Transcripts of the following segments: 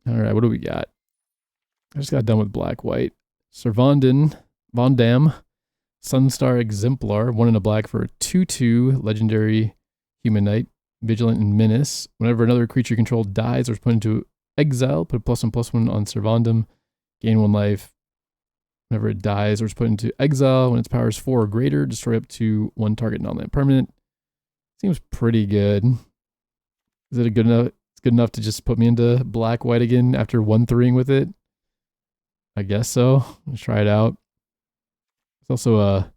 All right, what do we got? I just got done with black-white. Syr Vondam, Sunstar Exemplar, 1 in a black for a 2/2 legendary human knight, vigilant and menace. Whenever another creature you control dies or is put into exile, put a +1/+1 on Syr Vondam, gain 1 life. Whenever it dies or is put into exile, when its power is 4 or greater, destroy up to 1 target non-land permanent. Seems pretty good. Is it a good enough? It's good enough to just put me into black-white again after 1-3ing with it? I guess so. Let's try it out. There's also a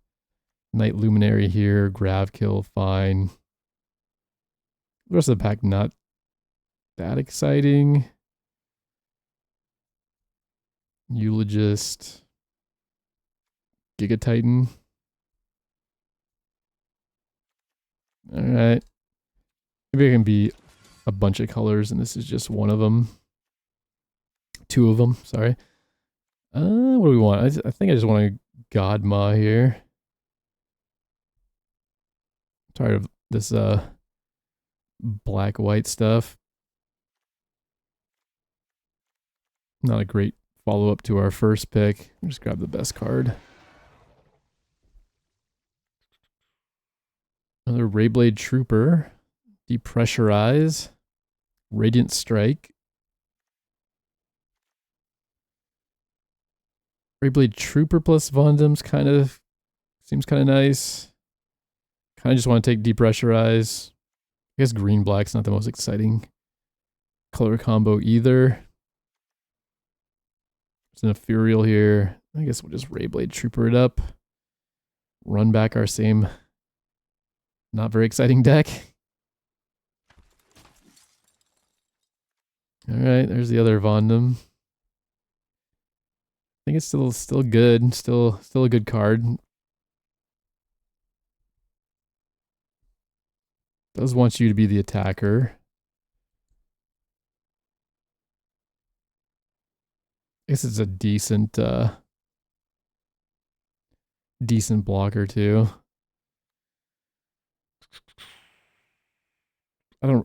Night Luminary here. Grav Kill, fine. The rest of the pack, not that exciting. Eulogist. Giga Titan. Alright. Maybe I can be a bunch of colors and this is just one of them. 2 of them, sorry. What do we want? I think I just want a Godma here. I'm tired of this black-white stuff. Not a great follow-up to our first pick. I'll just grab the best card. Another Rayblade Trooper. Depressurize. Radiant Strike. Rayblade Trooper plus Vondam's kind of seems kind of nice. Kind of just want to take Depressurize. I guess green black's not the most exciting color combo either. There's an Ethereal here. I guess we'll just Rayblade Trooper it up. Run back our same not very exciting deck. Alright, there's the other Vondam. I think it's still good. Still a good card. Does want you to be the attacker. I guess it's a decent decent blocker too.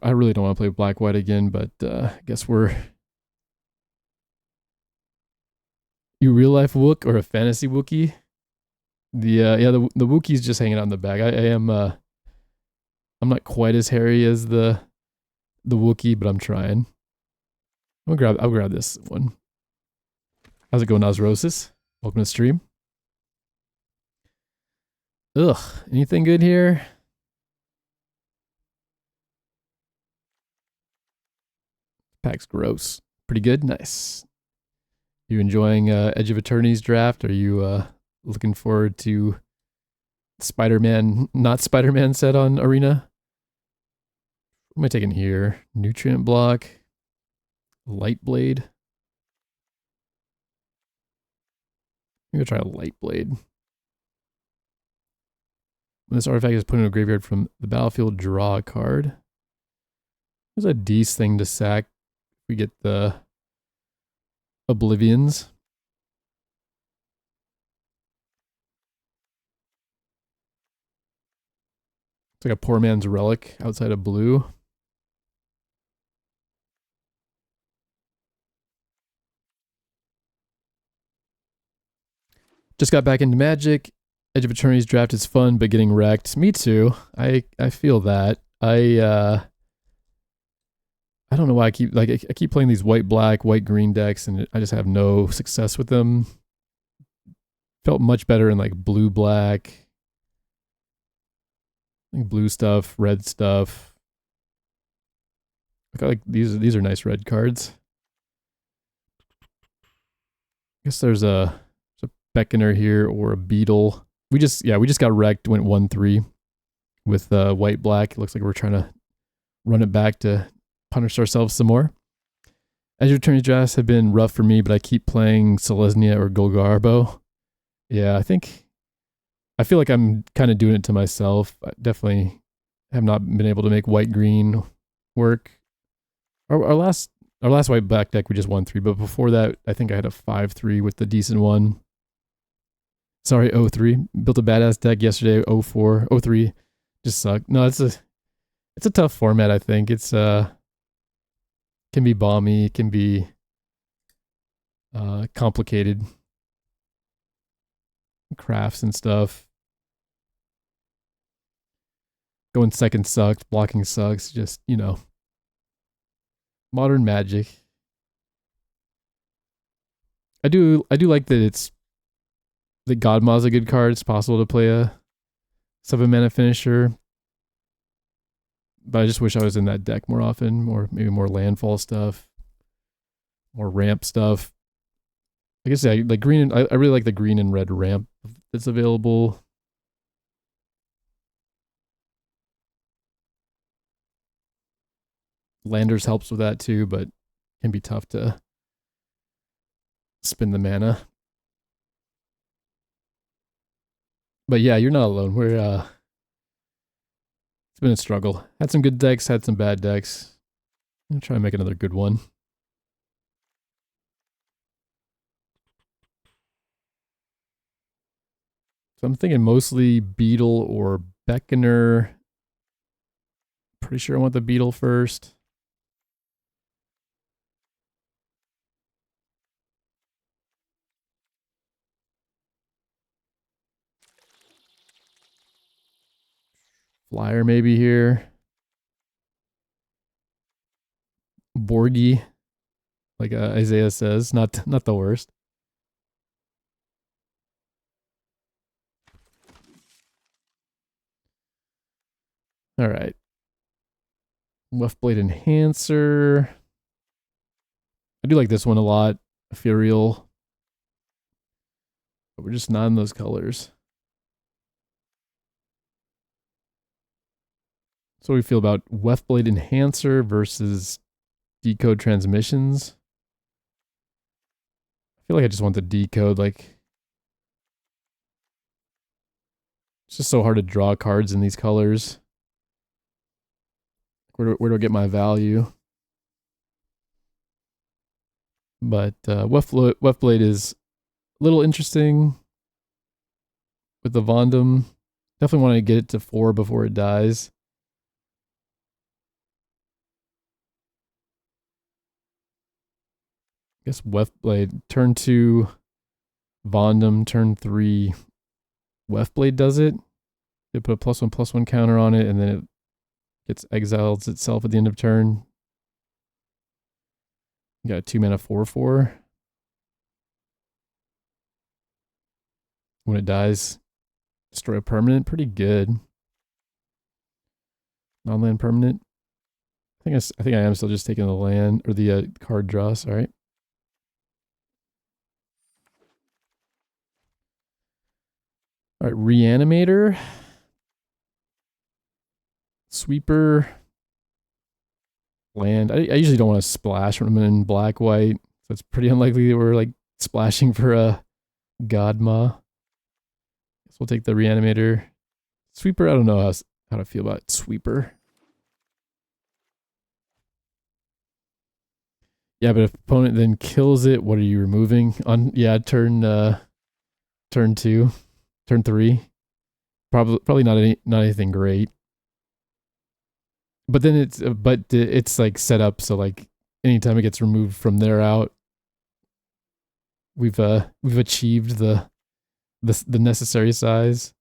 I really don't want to play black white again, but I guess we're you real life Wook or a fantasy Wookie? The Wookie's just hanging out in the bag. I'm not quite as hairy as the Wookie, but I'm trying. I'll grab this one. How's it going, Osrosis? Welcome to the stream. Ugh, anything good here? Pack's gross. Pretty good? Nice. You enjoying Edge of Eternities draft? Are you looking forward to Spider-Man, not Spider-Man set on Arena? What am I taking here? Nutrient Block. Light Blade. I'm going to try a Light Blade. When this artifact is put in a graveyard from the battlefield, draw a card. There's a decent thing to sack. We get the Oblivions. It's like a poor man's relic outside of blue. Just got back into Magic. Edge of Eternities draft is fun, but getting wrecked. Me too. I feel that. I don't know why I keep playing these white black, white green decks, and I just have no success with them. Felt much better in like blue black, like blue stuff, red stuff. Like these are nice red cards. I guess there's a Beckoner here or a Beetle. We just got wrecked. Went 1-3 with white black. It looks like we're trying to run it back to punish ourselves some more. Edge of Eternities drafts have been rough for me, but I keep playing Selesnya or Golgarbo. Yeah, I feel like I'm kind of doing it to myself. I definitely have not been able to make white green work. Our last white black deck we just won 3, but before that I think I had a 5-3 with the decent one. Sorry, 0-3. Built a badass deck yesterday, 0-4. 0-3 just sucked. No, it's a tough format, I think. It's can be bomby, can be complicated crafts and stuff. Going second sucks, blocking sucks, just, you know, modern magic. I do like that it's the Godma's a good card. It's possible to play a 7-mana finisher. But I just wish I was in that deck more often, or maybe more landfall stuff, more ramp stuff. I guess yeah, like green. I really like the green and red ramp that's available. Landers helps with that too, but can be tough to spin the mana. But yeah, you're not alone. We're it's been a struggle. Had some good decks, had some bad decks. I'll try and make another good one. So I'm thinking mostly Beetle or Beckoner. Pretty sure I want the Beetle first. Flyer maybe here. Borgie, like Isaiah says, not the worst. All right. Left Blade Enhancer. I do like this one a lot. Ethereal. But we're just not in those colors. So we feel about Weft Blade Enhancer versus Decode Transmissions. I feel like I just want the Decode. Like, it's just so hard to draw cards in these colors. Where do I get my value? But Weft Blade is a little interesting with the Vondam. Definitely want to get it to 4 before it dies. I guess Weft Blade, turn 2, Vondam, turn 3, Weft Blade does it. They put a +1/+1 counter on it, and then it gets exiled itself at the end of turn. You got a 2-mana 4/4. When it dies, destroy a permanent. Pretty good. Non-land permanent. I think I am still just taking the land or the card draw. Sorry. All right, reanimator, sweeper, land. I usually don't want to splash when I'm in black white, so it's pretty unlikely that we're like splashing for a Godma. Guess we'll take the reanimator. Sweeper, I don't know how to feel about sweeper. Yeah, but if opponent then kills it, what are you removing? On turn 2, turn 3. Probably not anything great. But then it's like set up so like anytime it gets removed from there out, we've achieved the necessary size.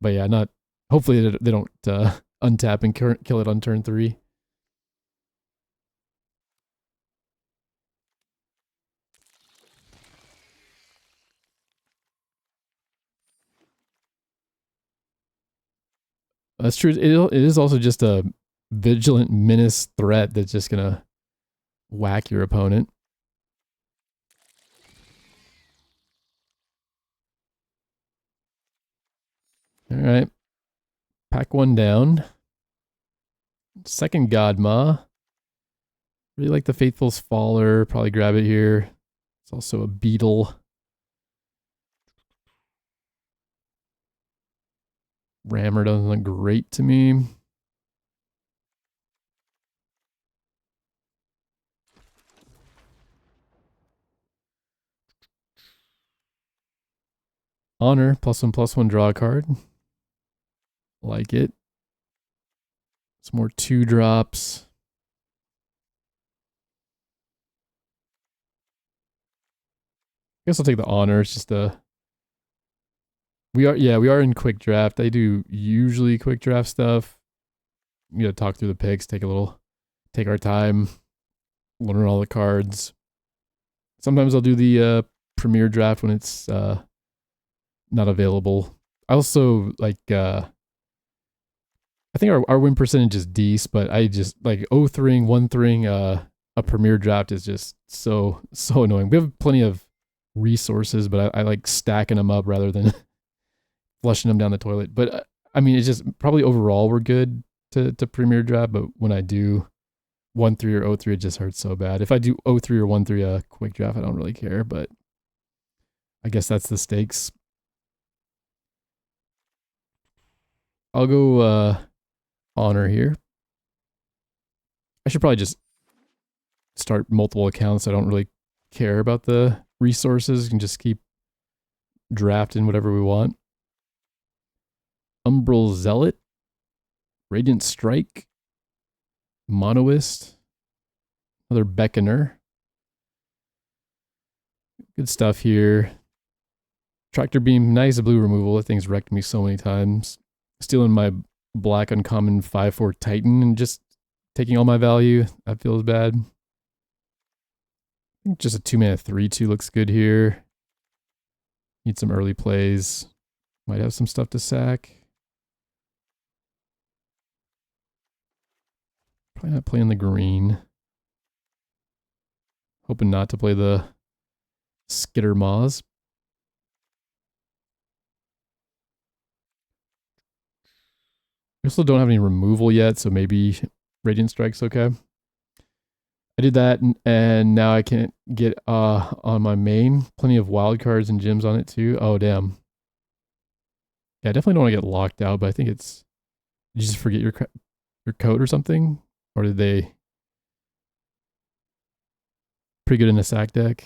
But yeah, not hopefully they don't untap and kill it on turn 3. That's true. It is also just a vigilant menace threat that's just gonna whack your opponent. All right, pack one down. Second Godma. Really like the Faithful's Faller. Probably grab it here. It's also a beetle. Rammer doesn't look great to me. Honor, +1/+1 draw a card. Like it. Some more 2-drops. guess I'll take the honor. It's just we are in quick draft. I do usually quick draft stuff. You know, talk through the picks, take our time, learn all the cards. Sometimes I'll do the premier draft when it's not available. I also like I think our win percentage is decent, but I just like 0-3ing, 1-3ing a premier draft is just so annoying. We have plenty of resources, but I like stacking them up rather than flushing them down the toilet. But I mean, it's just probably overall we're good to premier draft, but when I do 1-3 or 0-3, it just hurts so bad. If I do 0-3 or 1-3 a quick draft, I don't really care, but I guess that's the stakes. I'll go honor here. I should probably just start multiple accounts. I don't really care about the resources. You can just keep drafting whatever we want. Umbral Zealot, Radiant Strike, Monoist, another Beckoner. Good stuff here. Tractor Beam, nice blue removal. That thing's wrecked me so many times. Stealing my black uncommon 5/4 Titan and just taking all my value. That feels bad. I think just a 2-mana 3/2 looks good here. Need some early plays. Might have some stuff to sack. Probably not playing the green. Hoping not to play the Skitter Maws. We still don't have any removal yet, so maybe Radiant Strike's okay. I did that, and now I can't get on my main. Plenty of wild cards and gems on it too. Oh, damn. Yeah, I definitely don't want to get locked out, but I think it's... Did you just forget your code or something? Or did they... Pretty good in a sack deck.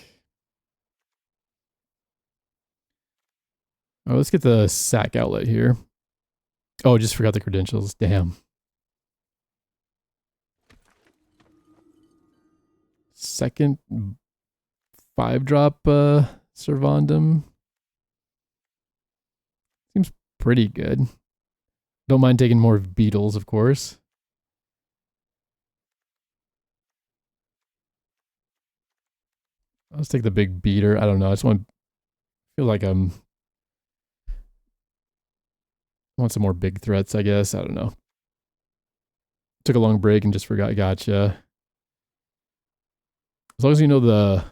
Oh, let's get the sack outlet here. Oh, just forgot the credentials. Damn. Second 5-drop Syr Vondam. Seems pretty good. Don't mind taking more Beetles, of course. Let's take the big beater. I don't know. I just feel like I want some more big threats, I guess. I don't know. Took a long break and just forgot. Gotcha. As long as you know the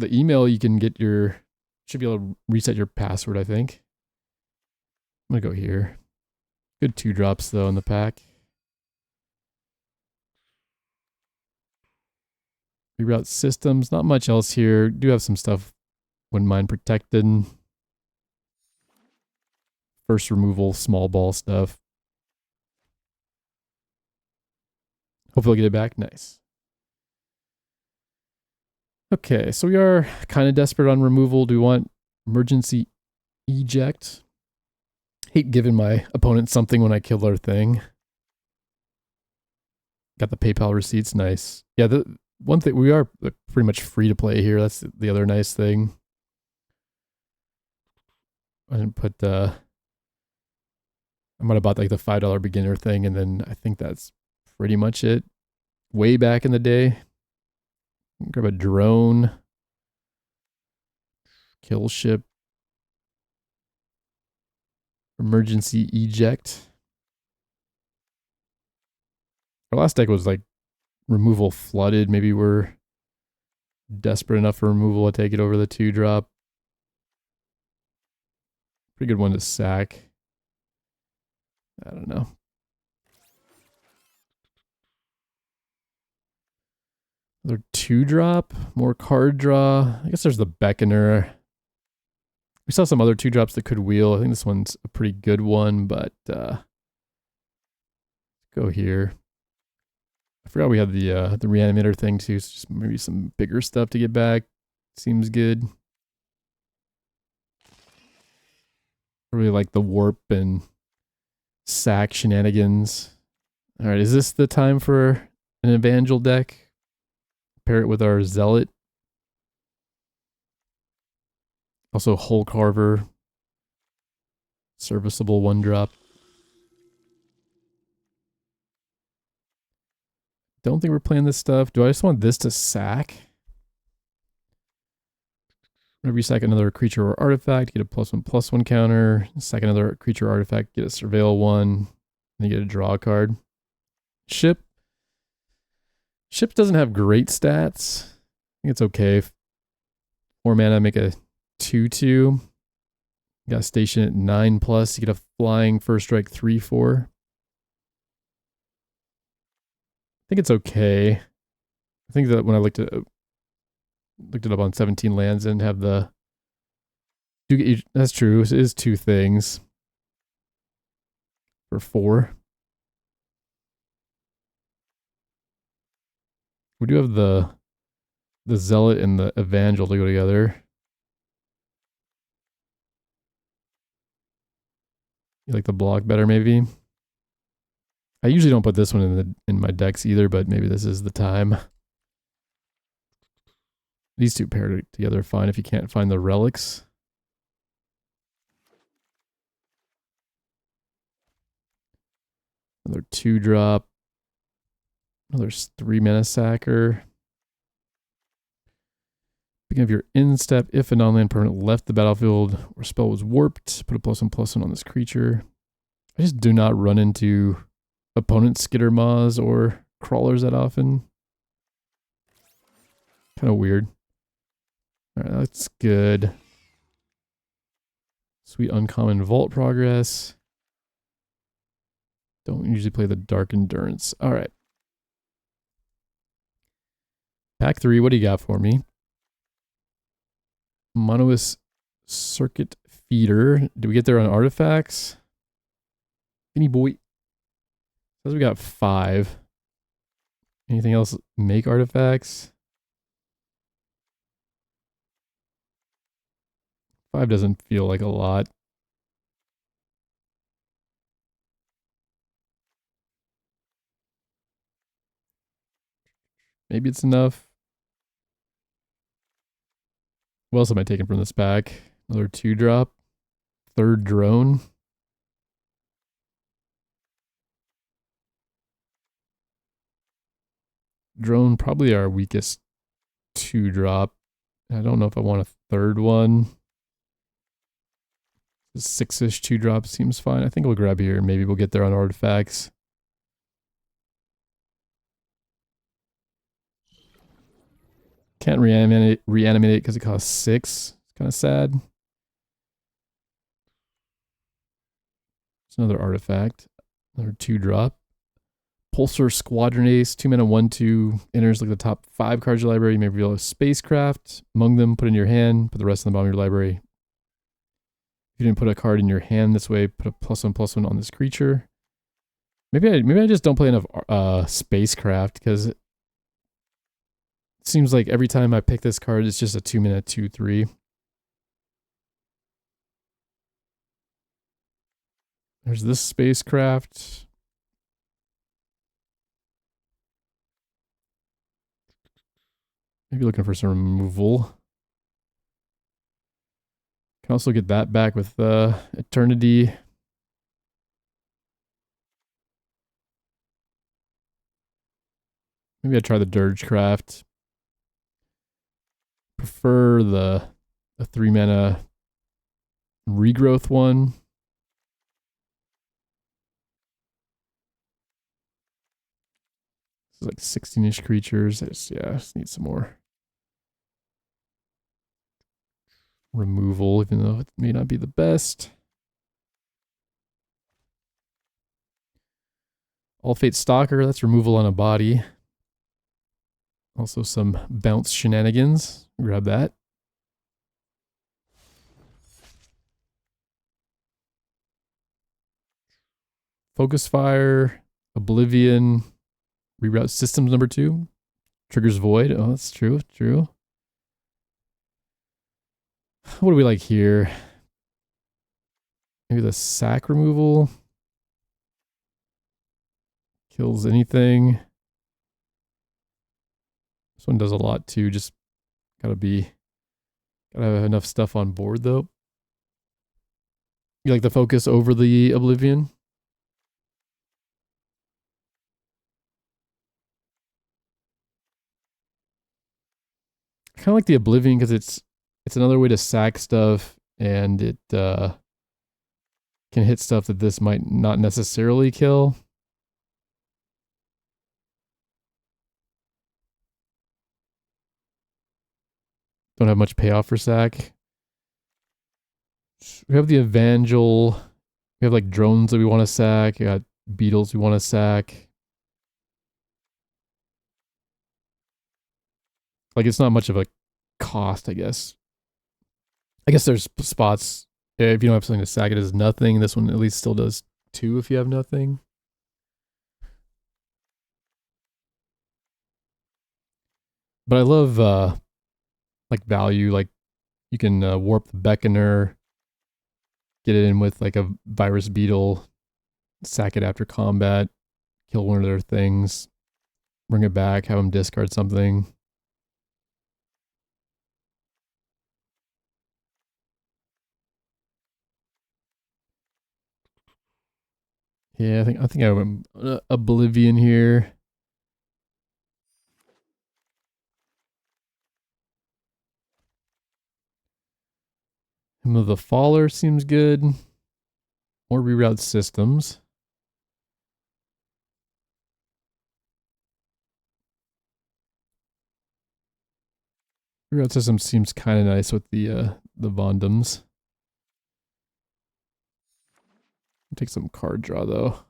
email, you can get should be able to reset your password, I think. I'm gonna go here. Good 2-drops though in the pack. Reroute systems, not much else here. Do have some stuff when mine protected. First removal, small ball stuff. Hopefully I'll get it back. Nice. Okay, so we are kind of desperate on removal. Do we want emergency eject? Hate giving my opponent something when I kill their thing. Got the PayPal receipts. Nice. Yeah, the one thing, we are pretty much free to play here. That's the other nice thing. I didn't put I might have bought like the $5 beginner thing, and then I think that's pretty much it. Way back in the day. Grab a drone. Kill ship. Emergency eject. Our last deck was like removal flooded. Maybe we're desperate enough for removal to take it over the 2-drop. Pretty good one to sack. I don't know. Another 2-drop. More card draw. I guess there's the Beckoner. We saw some other 2-drops that could wheel. I think this one's a pretty good one, but go here. I forgot we had the reanimator thing too, so just maybe some bigger stuff to get back. Seems good. I really like the warp and sack shenanigans. All right, is this the time for an Evangel deck? Pair it with our Zealot. Also, Hole Carver. Serviceable 1-drop. Don't think we're playing this stuff. Do I just want this to sack? Whenever you sack another creature or artifact, get a +1/+1 counter. Sack another creature or artifact, get a surveil 1. Then you get a draw card. Ship. Ship doesn't have great stats. I think it's okay. 4 mana, make a 2/2. You got a station at 9+. You get a flying first strike 3/4. I think it's okay. I think that when I looked it up on 17 lands and have the that's true. It is 2 things for 4. We do have the Zealot and the Evangel to go together. You like the block better, maybe? I usually don't put this one in my decks either, but maybe this is the time. These two paired together fine if you can't find the relics. Another 2-drop. Another 3 mana sacker. Speaking of your instep, if a non-land permanent left the battlefield or spell was warped, put a +1/+1 on this creature. I just do not run into opponent skitter maws or crawlers that often. Kind of weird. Alright, that's good. Sweet uncommon vault progress. Don't usually play the Dark Endurance. Alright. Pack 3, what do you got for me? Monois Circuit Feeder. Do we get there on artifacts? Any boy? Says we got 5. Anything else make artifacts? 5 doesn't feel like a lot. Maybe it's enough. What else am I taking from this pack? Another 2-drop. 3rd drone. Drone, probably our weakest 2-drop. I don't know if I want a 3rd one. The 6-ish 2-drop seems fine. I think we'll grab here and maybe we'll get there on artifacts. Can't reanimate it because it costs 6. It's kind of sad. It's another artifact. Another 2-drop. Pulsar Squadron Ace. 2 mana 1/2. Enters like the top 5 cards of your library. You may reveal a spacecraft. Among them, put in your hand. Put the rest in the bottom of your library. If you didn't put a card in your hand this way, put a +1/+1 on this creature. Maybe I just don't play enough spacecraft because it seems like every time I pick this card, it's just a 2 mana 2/3. There's this spacecraft. Maybe looking for some removal. Can also get that back with Eternity. Maybe I try the Dirgecraft. Prefer the 3 mana regrowth one. This is like 16-ish creatures. I just need some more removal, even though it may not be the best. All-Fates Stalker, that's removal on a body. Also some bounce shenanigans. Grab that. Focus Fire, Oblivion, Reroute Systems number 2. Triggers Void. Oh, that's true. True. What do we like here? Maybe the sack removal. Kills anything. This one does a lot too. Just gotta be Gotta have enough stuff on board though. You like the focus over the Oblivion? I kind of like the Oblivion because it's another way to sack stuff, and it can hit stuff that this might not necessarily kill. Don't have much payoff for sack. We have the Evangel. We have like drones that we want to sack. We got beetles we want to sack. Like it's not much of a cost, I guess. I guess there's spots if you don't have something to sack, it does nothing. This one at least still does 2 if you have nothing. But I love like value. Like you can warp the Beckoner, get it in with like a Virus Beetle, sack it after combat, kill one of their things, bring it back, have them discard something. Yeah, I think I went Oblivion here. Hymn of the Faller seems good. More reroute systems. Reroute system seems kind of nice with the Vondams. Take some card draw though.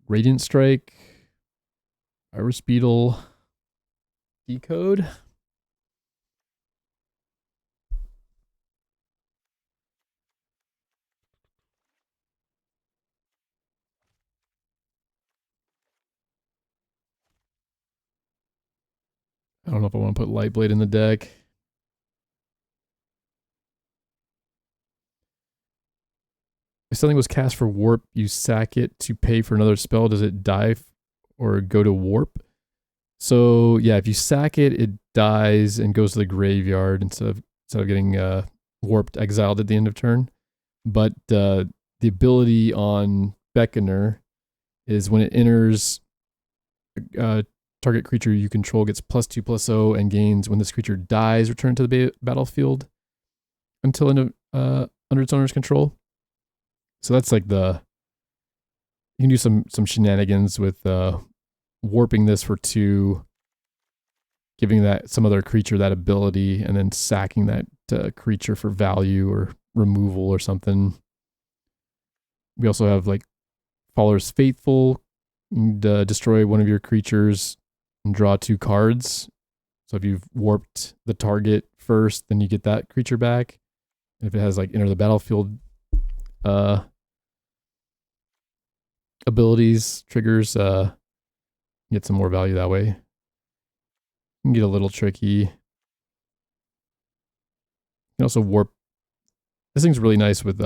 Radiant Strike, Virus Beetle, Decode. I don't know if I want to put Lightblade in the deck. If something was cast for warp, you sack it to pay for another spell. Does it die or go to warp? So yeah, if you sack it, it dies and goes to the graveyard instead of getting warped, exiled at the end of turn. But the ability on Beckoner is when it enters, target creature you control gets +2/+0 and gains when this creature dies, return to the battlefield until under its owner's control. So that's like you can do some shenanigans with warping this for 2, giving that some other creature that ability, and then sacking that creature for value or removal or something. We also have like Faller's Faithful. You can destroy one of your creatures and draw 2 cards. So if you've warped the target first, then you get that creature back. And if it has like enter the battlefield abilities, triggers, get some more value that way. You can get a little tricky. You can also warp. This thing's really nice with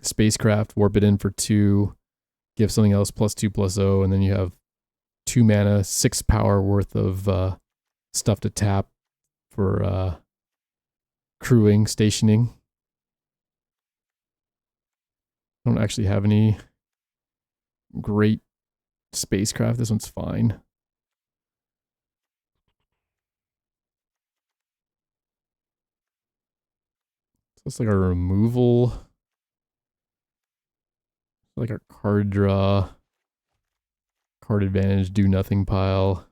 spacecraft. Warp it in for 2, give something else +2/+0, and then you have 2 mana, 6 power worth of stuff to tap for crewing, stationing. I don't actually have any great spacecraft. This one's fine. So it's like our removal. Like our card draw. Card advantage, do nothing pile.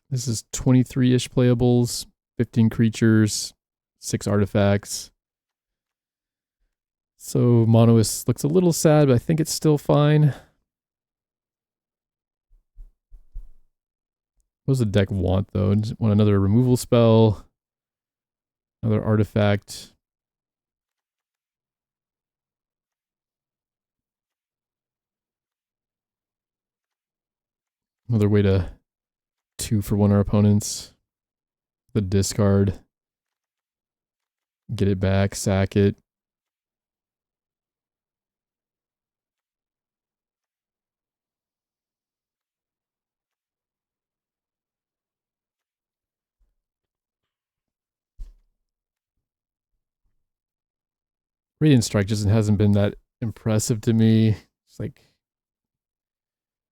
This is 23-ish playables, 15 creatures, 6 artifacts. So Monoist looks a little sad, but I think it's still fine. What does the deck want though? Does it want another removal spell? Another artifact? Another way to 2 for 1 our opponents. The discard. Get it back, sack it. Radiant Strike just hasn't been that impressive to me. It's like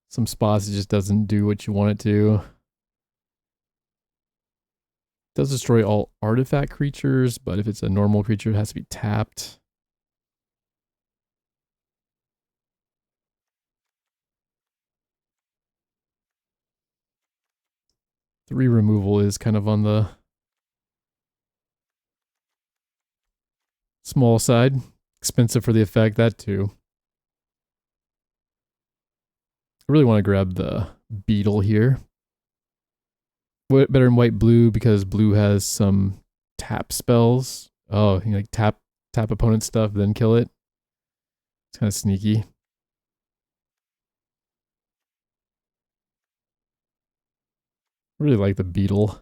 some spots it just doesn't do what you want it to. It does destroy all artifact creatures, but if it's a normal creature, it has to be tapped. Three removal is kind of on the small side. Expensive for the effect, that too. I really want to grab the Beetle here. Better than white blue because blue has some tap spells. Oh, you like tap opponent stuff, then kill it. It's kind of sneaky. I really like the Beetle.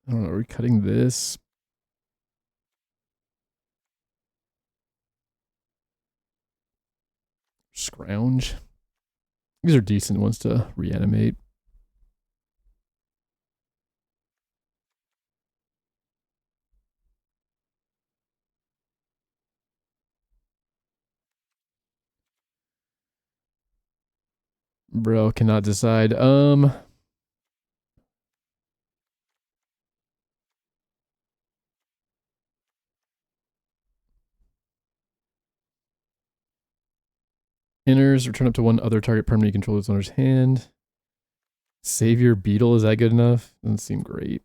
I don't know, are we cutting this? Scrounge. These are decent ones to reanimate. Bro, cannot decide. Inners, return up to one other target permanent you control its owner's hand. Savior Beetle, is that good enough? Doesn't seem great.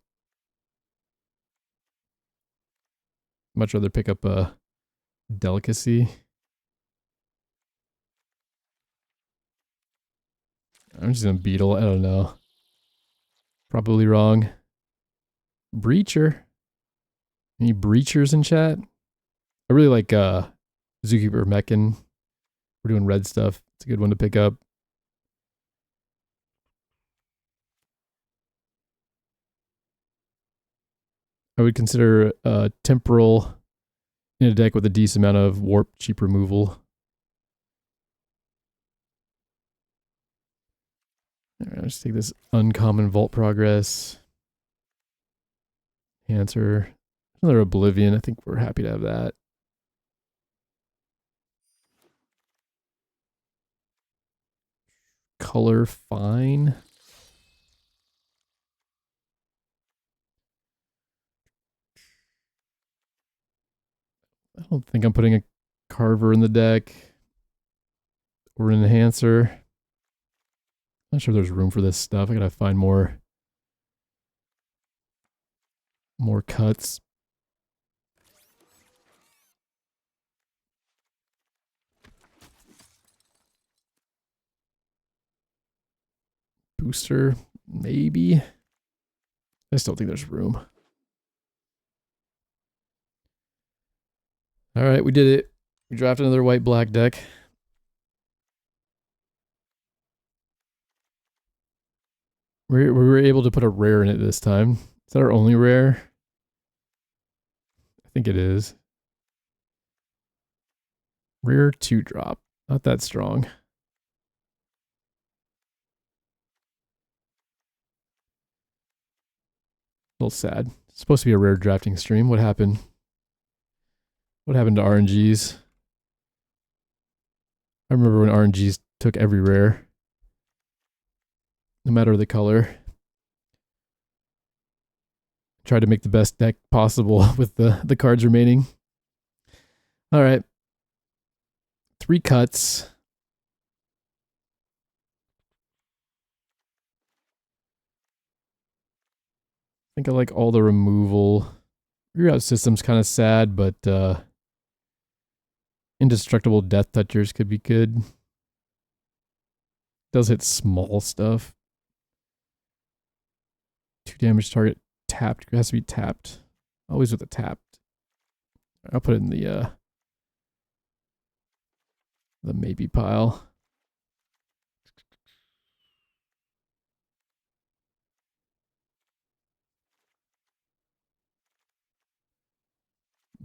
Much rather pick up a Delicacy. I'm just gonna Beetle, I don't know. Probably wrong. Breacher. Any Breachers in chat? I really like Zookeeper Mechan. We're doing red stuff. It's a good one to pick up. I would consider Temporal in a deck with a decent amount of warp cheap removal. Alright, let's take this uncommon Vault Progress. Answer. Another Oblivion. I think we're happy to have that. Color fine. I don't think I'm putting a Carver in the deck. Or an Enhancer. Not sure there's room for this stuff. I gotta find more cuts. Booster, maybe. I still think there's room. All right, we did it. We drafted another white-black deck. We were able to put a rare in it this time. Is that our only rare? I think it is. Rare 2-drop. Not that strong. A little sad. It's supposed to be a rare drafting stream. What happened? What happened to RNGs? I remember when RNGs took every rare. No matter the color. Tried to make the best deck possible with the cards remaining. All right. 3 cuts. I think I like all the removal. Reroute system's kind of sad, but indestructible Death Touchers could be good. Does hit small stuff. 2 damage target tapped. It has to be tapped. Always with a tapped. I'll put it in the maybe pile.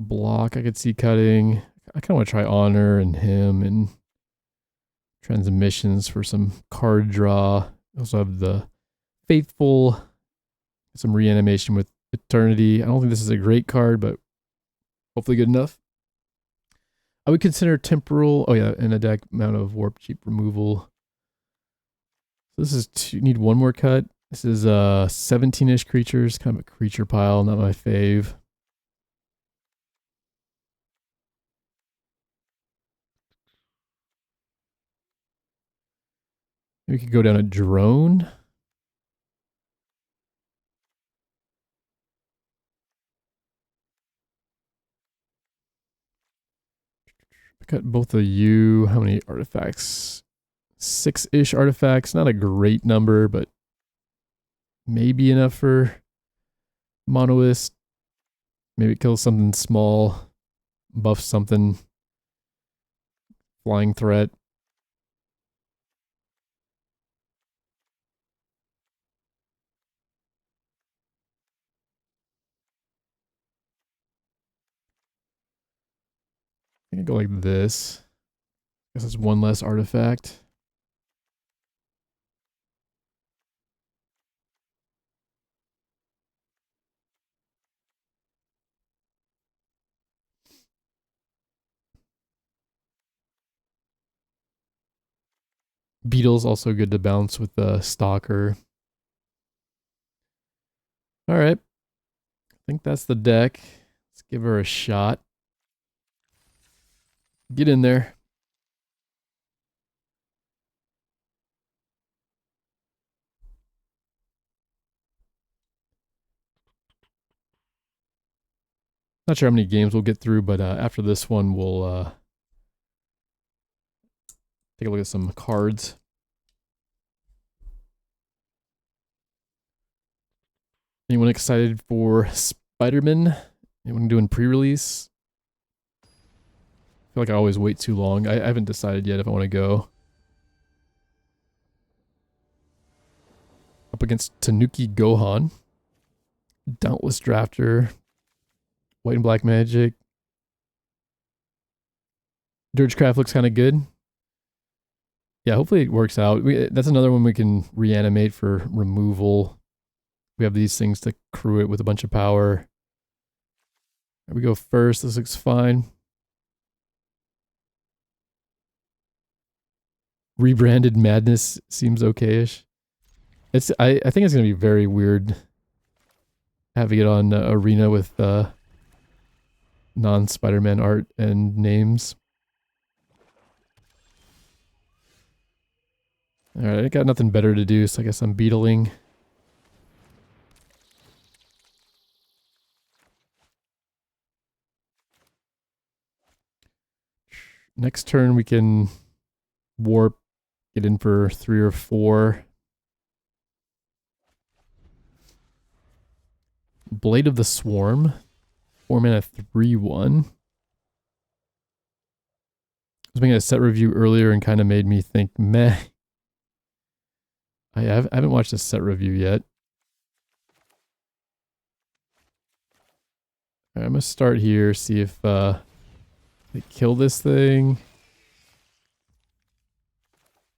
block I could see cutting. I kind of want to try Honor and him and Transmissions for some card draw. Also have the Faithful, some reanimation with Eternity. I don't think this is a great card, but hopefully good enough. I would consider Temporal. Oh yeah, and a deck amount of Warp Cheap removal. So this is need one more cut. This is 17-ish creatures, kind of a creature pile, not my fave. We could go down a drone. Got both of you. How many artifacts? 6-ish artifacts. Not a great number, but maybe enough for Monoist. Maybe kill something small. Buff something. Flying threat. I can go like this. Guess it's one less artifact. Beetles also good to bounce with the Stalker. All right. I think that's the deck. Let's give her a shot. Get in there. Not sure how many games we'll get through, but after this one, we'll take a look at some cards. Anyone excited for Spider-Man? Anyone doing pre-release? I feel like I always wait too long. I haven't decided yet if I want to go. Up against Tanuki Gohan. Dauntless Drafter. White and Black Magic. Dirgecraft looks kind of good. Yeah, hopefully it works out. That's another one we can reanimate for removal. We have these things to crew it with a bunch of power. Here we go first. This looks fine. Rebranded Madness seems okay-ish. I think it's gonna be very weird having it on Arena with non-Spider-Man art and names. Alright, I got nothing better to do, so I guess I'm beetling. Next turn we can warp, get in for 3 or 4. Blade of the Swarm. 4 mana 3/1. I was making a set review earlier and kind of made me think, meh. I haven't watched a set review yet. Right, I'm going to start here, see if they kill this thing.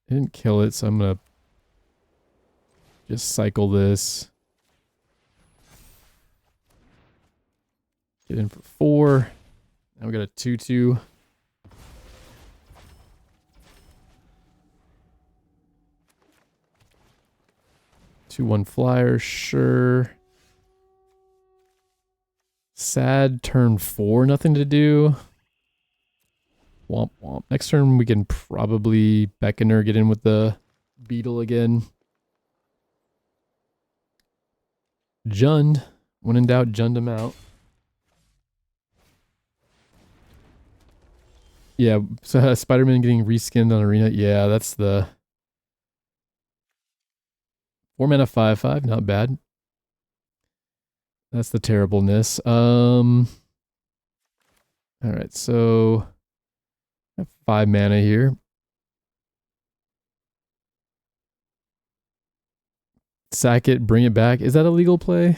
I didn't kill it, so I'm going to just cycle this. Get in for 4. Now we got a 2/2. Two 1 flyer, sure. Sad turn 4, nothing to do. Womp womp. Next turn we can probably Beckoner, get in with the Beetle again. Jund. When in doubt, Jund him out. Yeah, so Spider-Man getting reskinned on Arena. Yeah, that's the 4 mana 5/5, not bad. That's the terribleness. Alright, so I have 5 mana here. Sack it, bring it back. Is that a legal play?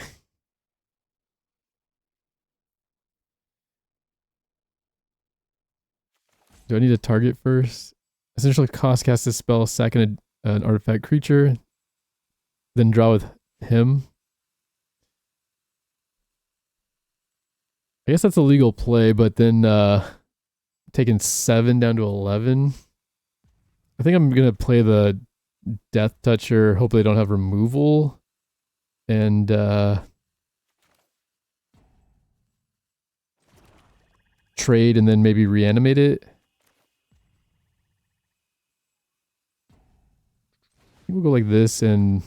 Do I need to target first? Essentially cost cast this spell, sack an artifact creature, then draw with him. I guess that's a legal play, but then taking 7 down to 11. I think I'm going to play the Death Toucher. Hopefully I don't have removal. And trade and then maybe reanimate it. I think we'll go like this and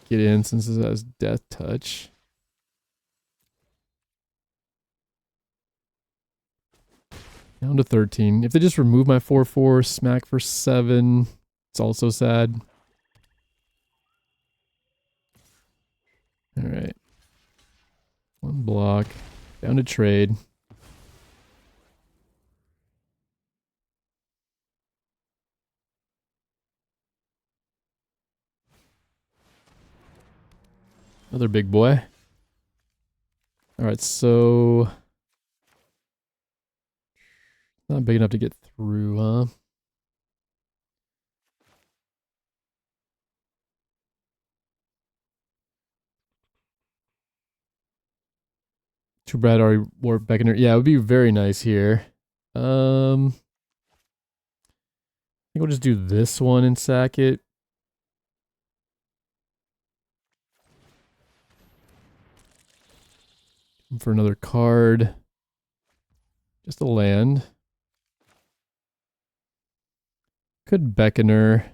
get in since this has Death Touch. Down to 13. If they just remove my 4/4, smack for 7, it's also sad. Alright. 1 block. Down to trade. Another big boy. Alright, so... not big enough to get through, huh? Too bad already wore Beckoner. Yeah, it would be very nice here. I think we'll just do this one and sack it. For another card. Just a land. Could Beckoner.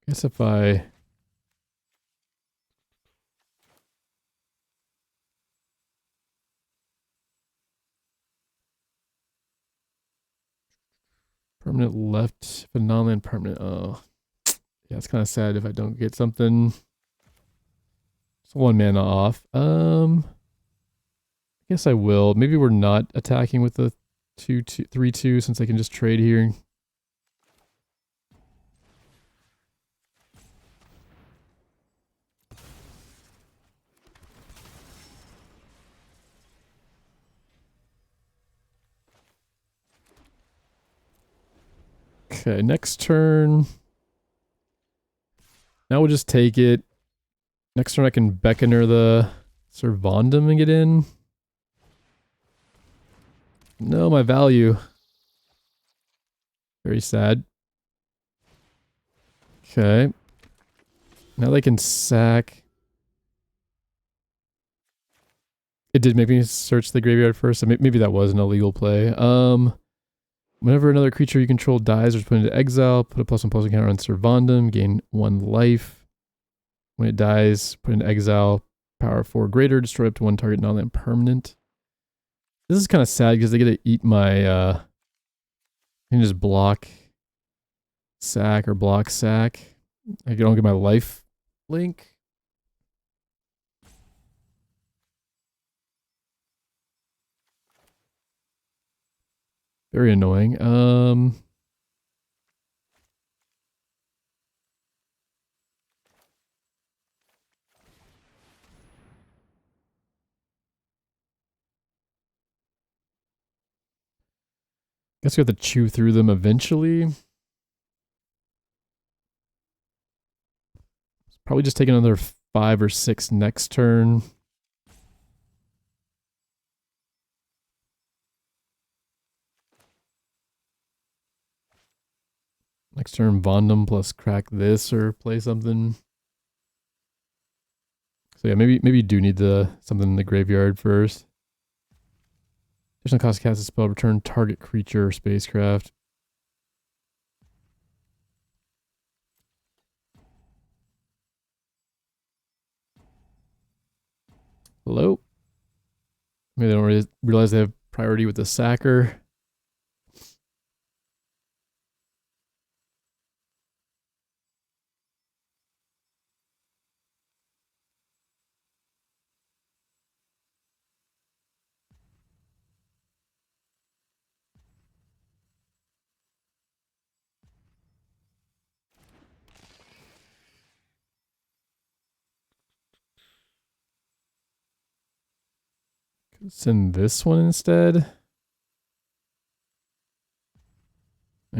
Guess if I... permanent left, but non-land permanent. Oh. Yeah, it's kind of sad if I don't get something. It's 1 mana off. I guess I will. Maybe we're not attacking with the 3/2 since I can just trade here. Okay, next turn. Now we'll just take it. Next turn I can Beckoner the Syr Vondam and get in. No, my value. Very sad. Okay. Now they can sack. It did make me search the graveyard first, so maybe that was an illegal play. Whenever another creature you control dies or is put into exile, put a +1/+1 counter on Syr Vondam, gain 1 life. When it dies, put into exile, power 4 greater, destroy up to 1 target non-land permanent. This is kind of sad because they get to eat my, I can just block sack or block sack. I don't get my life link. Very annoying. Guess we have to chew through them eventually. Probably just take another 5 or 6 next turn. Next turn, Vondam plus crack this or play something. So yeah, maybe you do need something in the graveyard first. Additional cost to cast a spell, return target creature or spacecraft. Hello? Maybe they don't realize they have priority with the sacker. Send this one instead.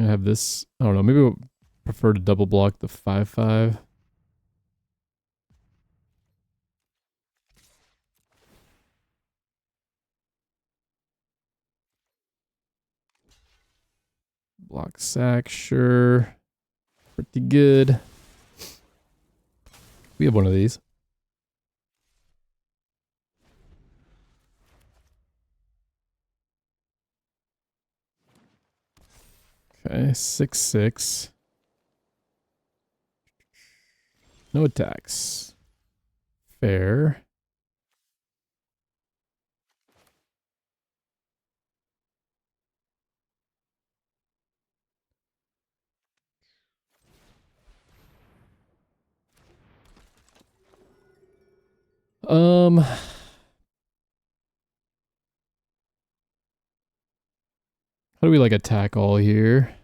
gonna have this. I don't know. Maybe we'll prefer to double block the 5/5. Block sack, sure. Pretty good. We have one of these. Okay, 6/6. No attacks. Fair. How do we like attack all here?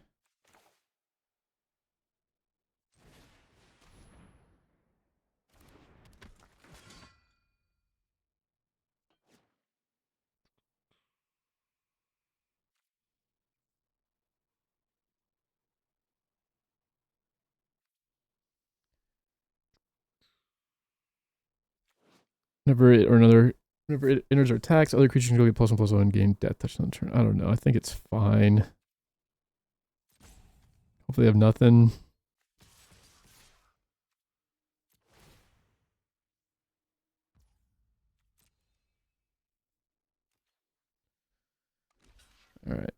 Whenever it enters or attacks, other creatures can go get +1/+1 and gain death touch on the turn. I don't know. I think it's fine. Hopefully they have nothing. Alright.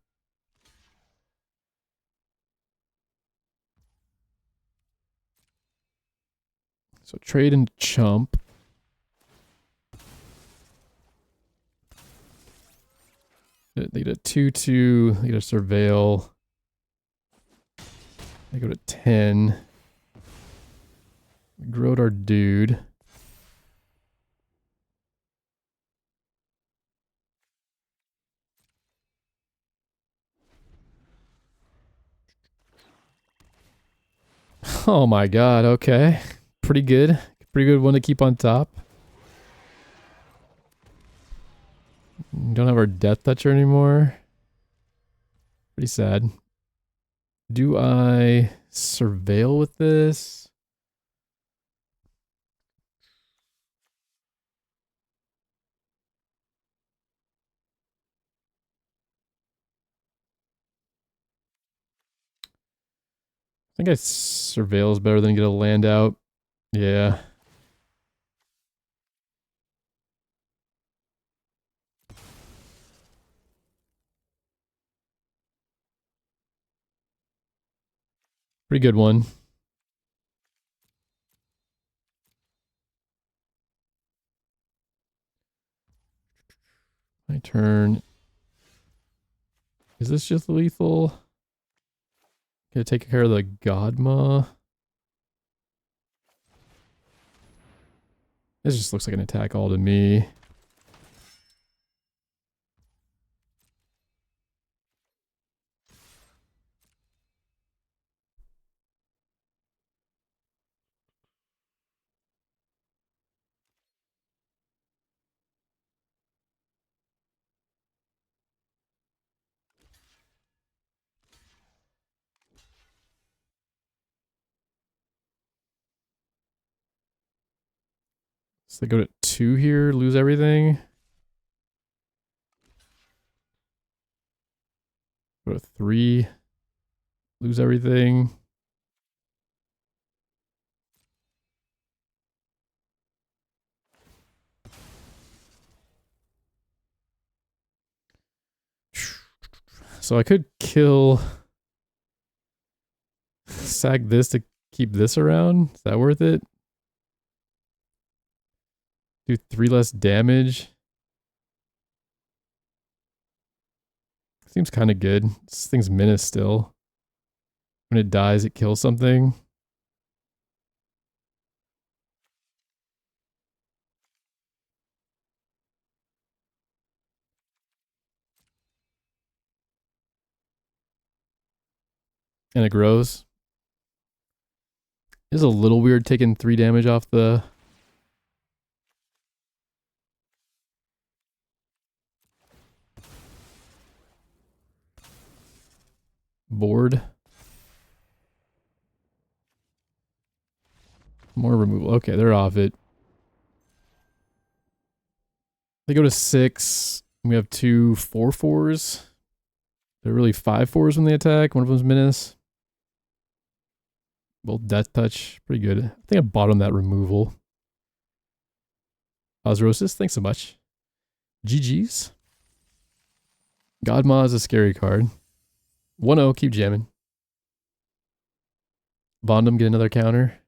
So trade and chump. They get a 2/2. They get a surveil. They go to 10. We growed our dude. Oh my god, okay. Pretty good. Pretty good one to keep on top. Don't have our death toucher anymore. Pretty sad. Do I surveil with this? I think I surveil is better than get a land out. Yeah. Pretty good one. My turn. Is this just lethal? Gonna take care of the Godma. This just looks like an attack all to me. So they go to 2 here, lose everything. Go to 3, lose everything. So I could kill, sag this to keep this around. Is that worth it? Do 3 less damage. Seems kind of good. This thing's menace still. When it dies, it kills something. And it grows. It is a little weird taking 3 damage off the board. More removal. Okay, they're off it. They go to 6. We have 2 4/4s. They're really 5/4s when they attack. One of them's menace. Both death touch. Pretty good. I think I bought on that removal. Osrosis, thanks so much. GG's. Godma is a scary card. 1-0, keep jamming. Vondam, get another counter.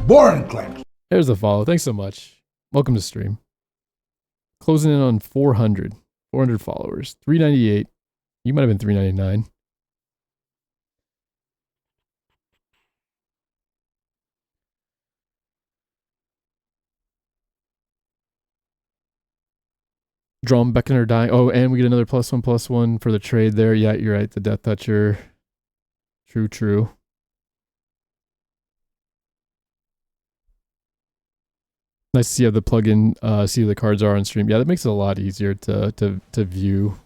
Boring claims. There's the follow. Thanks so much. Welcome to stream. Closing in on 400. 400 followers. 398. You might have been 399. Drum Beckoner dying. Oh, and we get another +1/+1 for the trade there. Yeah, you're right. The Death Toucher. True, true. Nice to see how the plugin, see who the cards are on stream. Yeah, that makes it a lot easier to view,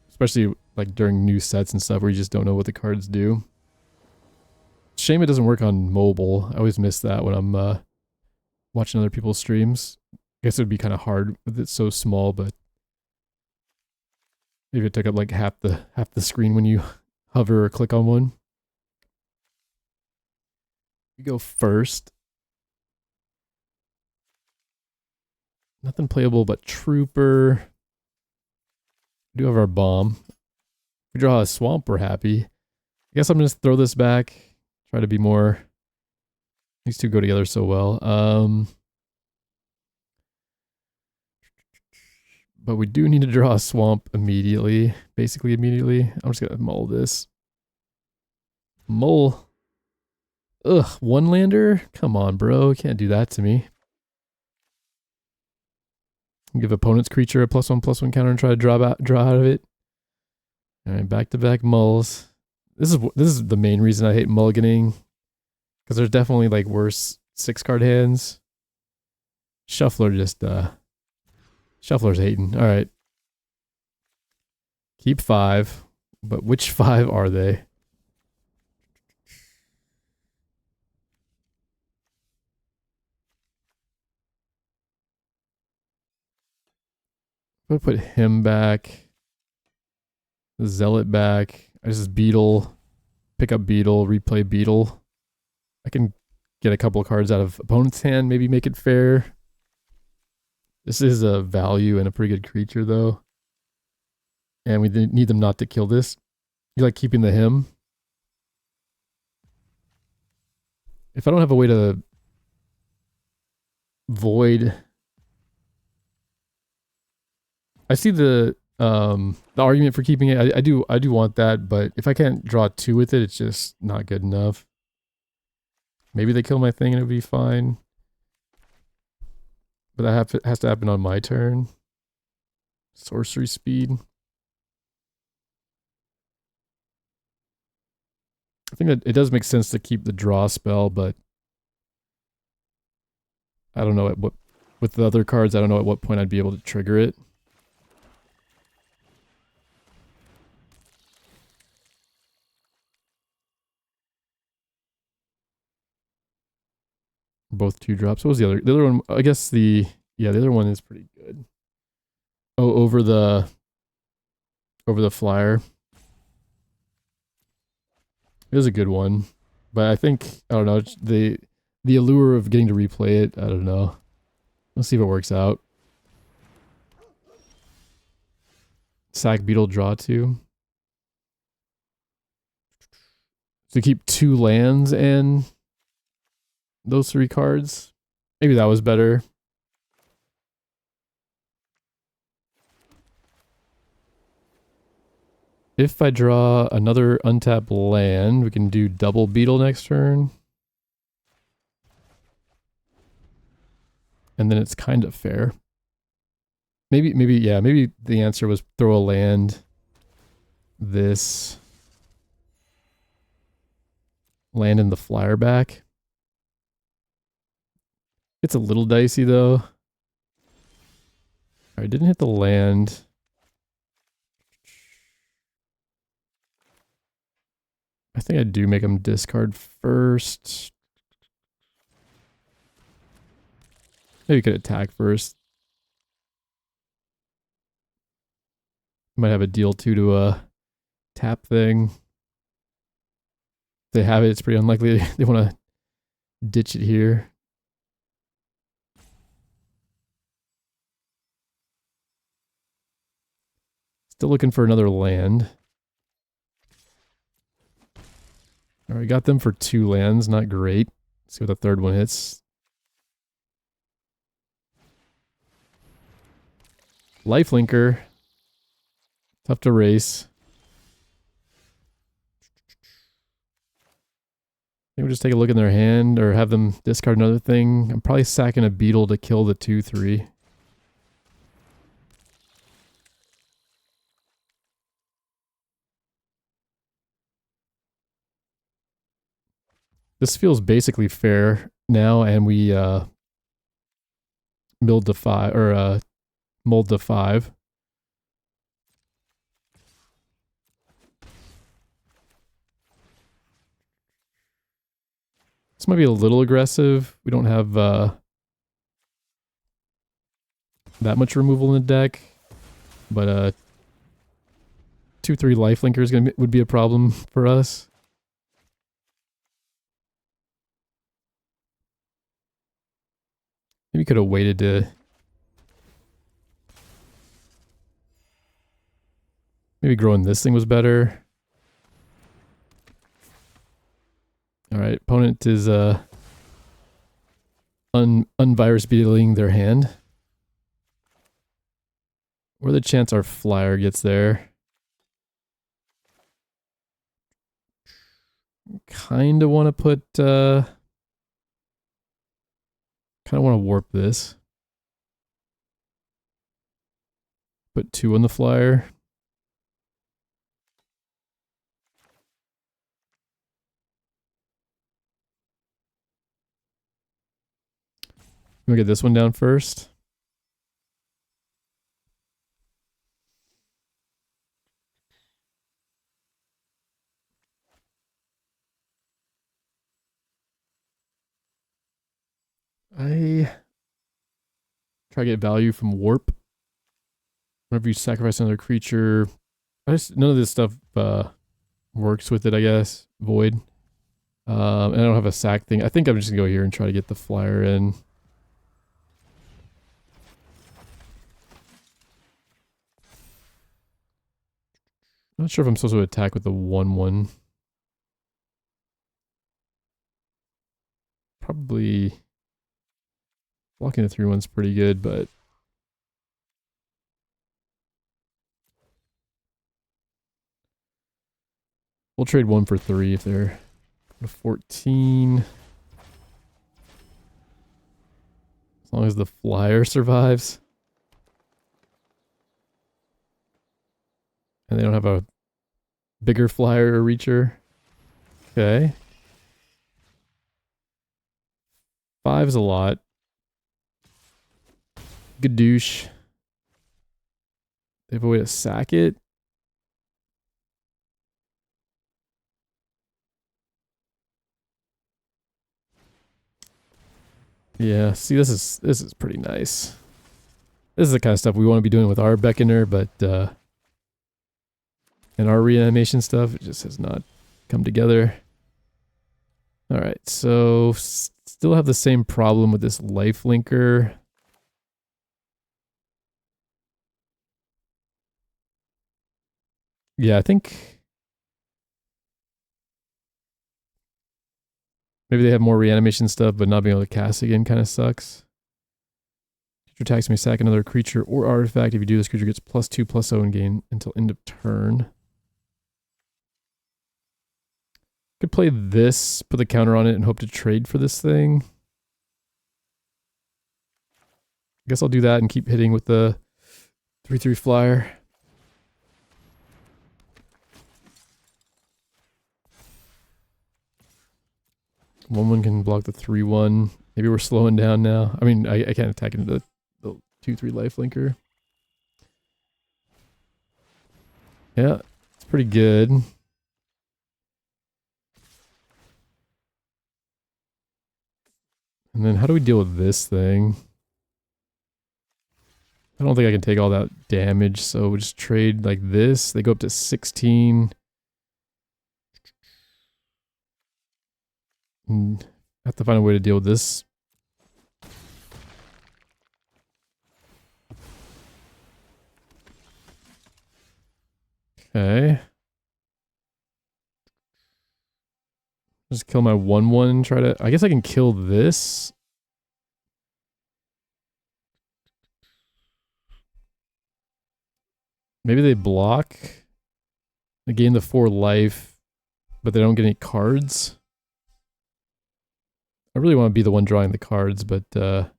especially like during new sets and stuff where you just don't know what the cards do. Shame it doesn't work on mobile. I always miss that when I'm watching other people's streams. I guess it would be kind of hard with it so small, but maybe it took up like half the screen when you hover or click on one. You go first. Nothing playable but Trooper. We do have our bomb. If we draw a swamp, we're happy. I guess I'm going to throw this back. Try to be more... These two go together so well. But we do need to draw a swamp immediately. Basically immediately. I'm just going to mull this. Mull. Ugh, one lander? Come on, bro. You can't do that to me. Give opponent's creature a +1/+1 counter and try to draw out of it. All right, back-to-back mulls. This is the main reason I hate mulliganing, because there's definitely like worse 6-card hands. Shuffler just Shuffler's hating. All right, keep 5, but which 5 are they? I'm gonna put him back. The Zealot back. I just Beetle. Pick up Beetle. Replay Beetle. I can get a couple of cards out of opponent's hand. Maybe make it fair. This is a value and a pretty good creature though. And we need them not to kill this. You like keeping the him? If I don't have a way to void... I see the argument for keeping it. I do want that, but if I can't draw 2 with it, it's just not good enough. Maybe they kill my thing and it'll be fine. But that has to happen on my turn. Sorcery speed. I think that it does make sense to keep the draw spell, but I don't know at what, with the other cards, I don't know at what point I'd be able to trigger it. Both 2 drops. What was the other? The other one, I guess the other one is pretty good. Oh, over the flyer. It was a good one. But I think, I don't know, the allure of getting to replay it, I don't know. Let's see if it works out. Sack Beetle, draw 2. So keep 2 lands and those 3 cards. Maybe that was better. If I draw another untapped land, we can do double Beetle next turn. And then it's kind of fair. Maybe the answer was throw a land. This. Land in the flyer back. It's a little dicey though. I didn't hit the land. I think I do make him discard first. Maybe we could attack first. Might have a deal too to a tap thing. If they have it, it's pretty unlikely they want to ditch it here. Still looking for another land. Alright, got them for 2 lands, not great. Let's see what the third one hits. Lifelinker. Tough to race. Maybe we'll just take a look in their hand or have them discard another thing. I'm probably sacking a beetle to kill the 2/3. This feels basically fair now, and we milled to 5 or mold to 5. This might be a little aggressive. We don't have that much removal in the deck, but 2/3 lifelinker would be a problem for us. Maybe could have waited to. Maybe growing this thing was better. Alright, opponent is unvirus beetling their hand. What are the chance our flyer gets there? Kinda wanna put kinda wanna warp this. Put 2 on the flyer. We'll get this one down first. I try to get value from warp. Whenever you sacrifice another creature, none of this stuff works with it, I guess. Void. And I don't have a sack thing. I think I'm just gonna go here and try to get the flyer in. Not sure if I'm supposed to attack with the 1/1. Probably blocking the 3/1's pretty good, but we'll trade 1 for 3 if they're 14. As long as the flyer survives. And they don't have a bigger flyer or reacher. Okay. 5's a lot. Gadoosh. They have a way to sack it. Yeah, see, this is pretty nice. This is the kind of stuff we want to be doing with our Beckoner, but and our reanimation stuff, it just has not come together. Alright, so still have the same problem with this lifelinker. Yeah, I think maybe they have more reanimation stuff, but not being able to cast again kind of sucks. Creature attacks may sack another creature or artifact. If you do, this creature gets +2/+0 and gain until end of turn. Could play this, put the counter on it, and hope to trade for this thing. I guess I'll do that and keep hitting with the 3/3 flyer. One can block the 3/1. Maybe we're slowing down now. I mean, I can't attack into the 2/3 lifelinker. Yeah, it's pretty good. And then how do we deal with this thing? I don't think I can take all that damage, so we'll just trade like this. They go up to 16. And I have to find a way to deal with this. Okay. Just kill my 1/1 and try to... I guess I can kill this. Maybe they block. They gain the 4 life, but they don't get any cards. I really want to be the one drawing the cards, but I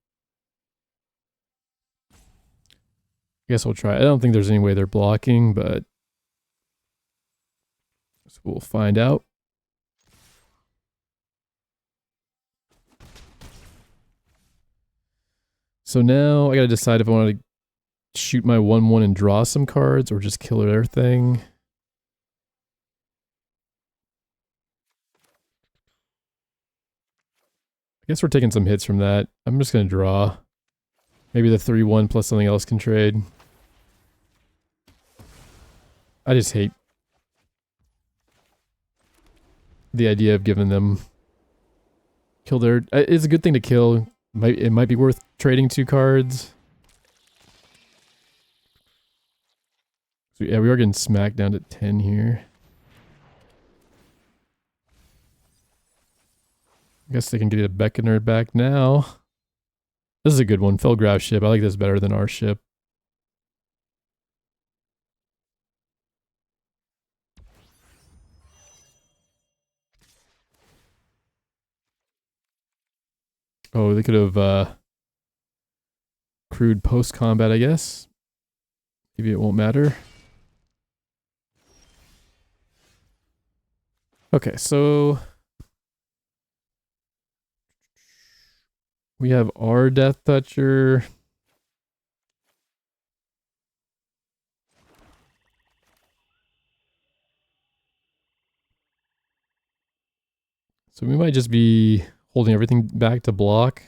guess we'll try. I don't think there's any way they're blocking, but we'll find out. So now I gotta decide if I want to shoot my 1/1 and draw some cards or just kill their thing. I guess we're taking some hits from that. I'm just gonna draw. Maybe the 3/1 plus something else can trade. I just hate the idea of giving them kill their... It's a good thing to kill. It might be worth trading 2 cards. So yeah, we are getting smacked down to 10 here. I guess they can get a Beckoner back now. This is a good one. Felgraf ship. I like this better than our ship. Oh, they could have crewed post-combat, I guess. Maybe it won't matter. Okay, so we have our Death Toucher. So we might just be holding everything back to block.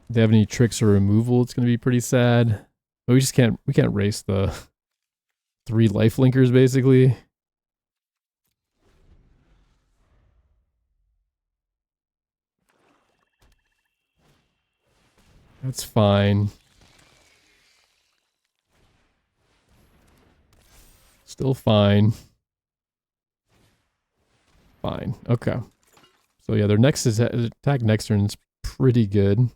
If they have any tricks or removal, it's going to be pretty sad. But we can't race the 3 lifelinkers basically. That's fine. Still fine. Fine. Okay. So yeah, their next attack next turn is pretty good.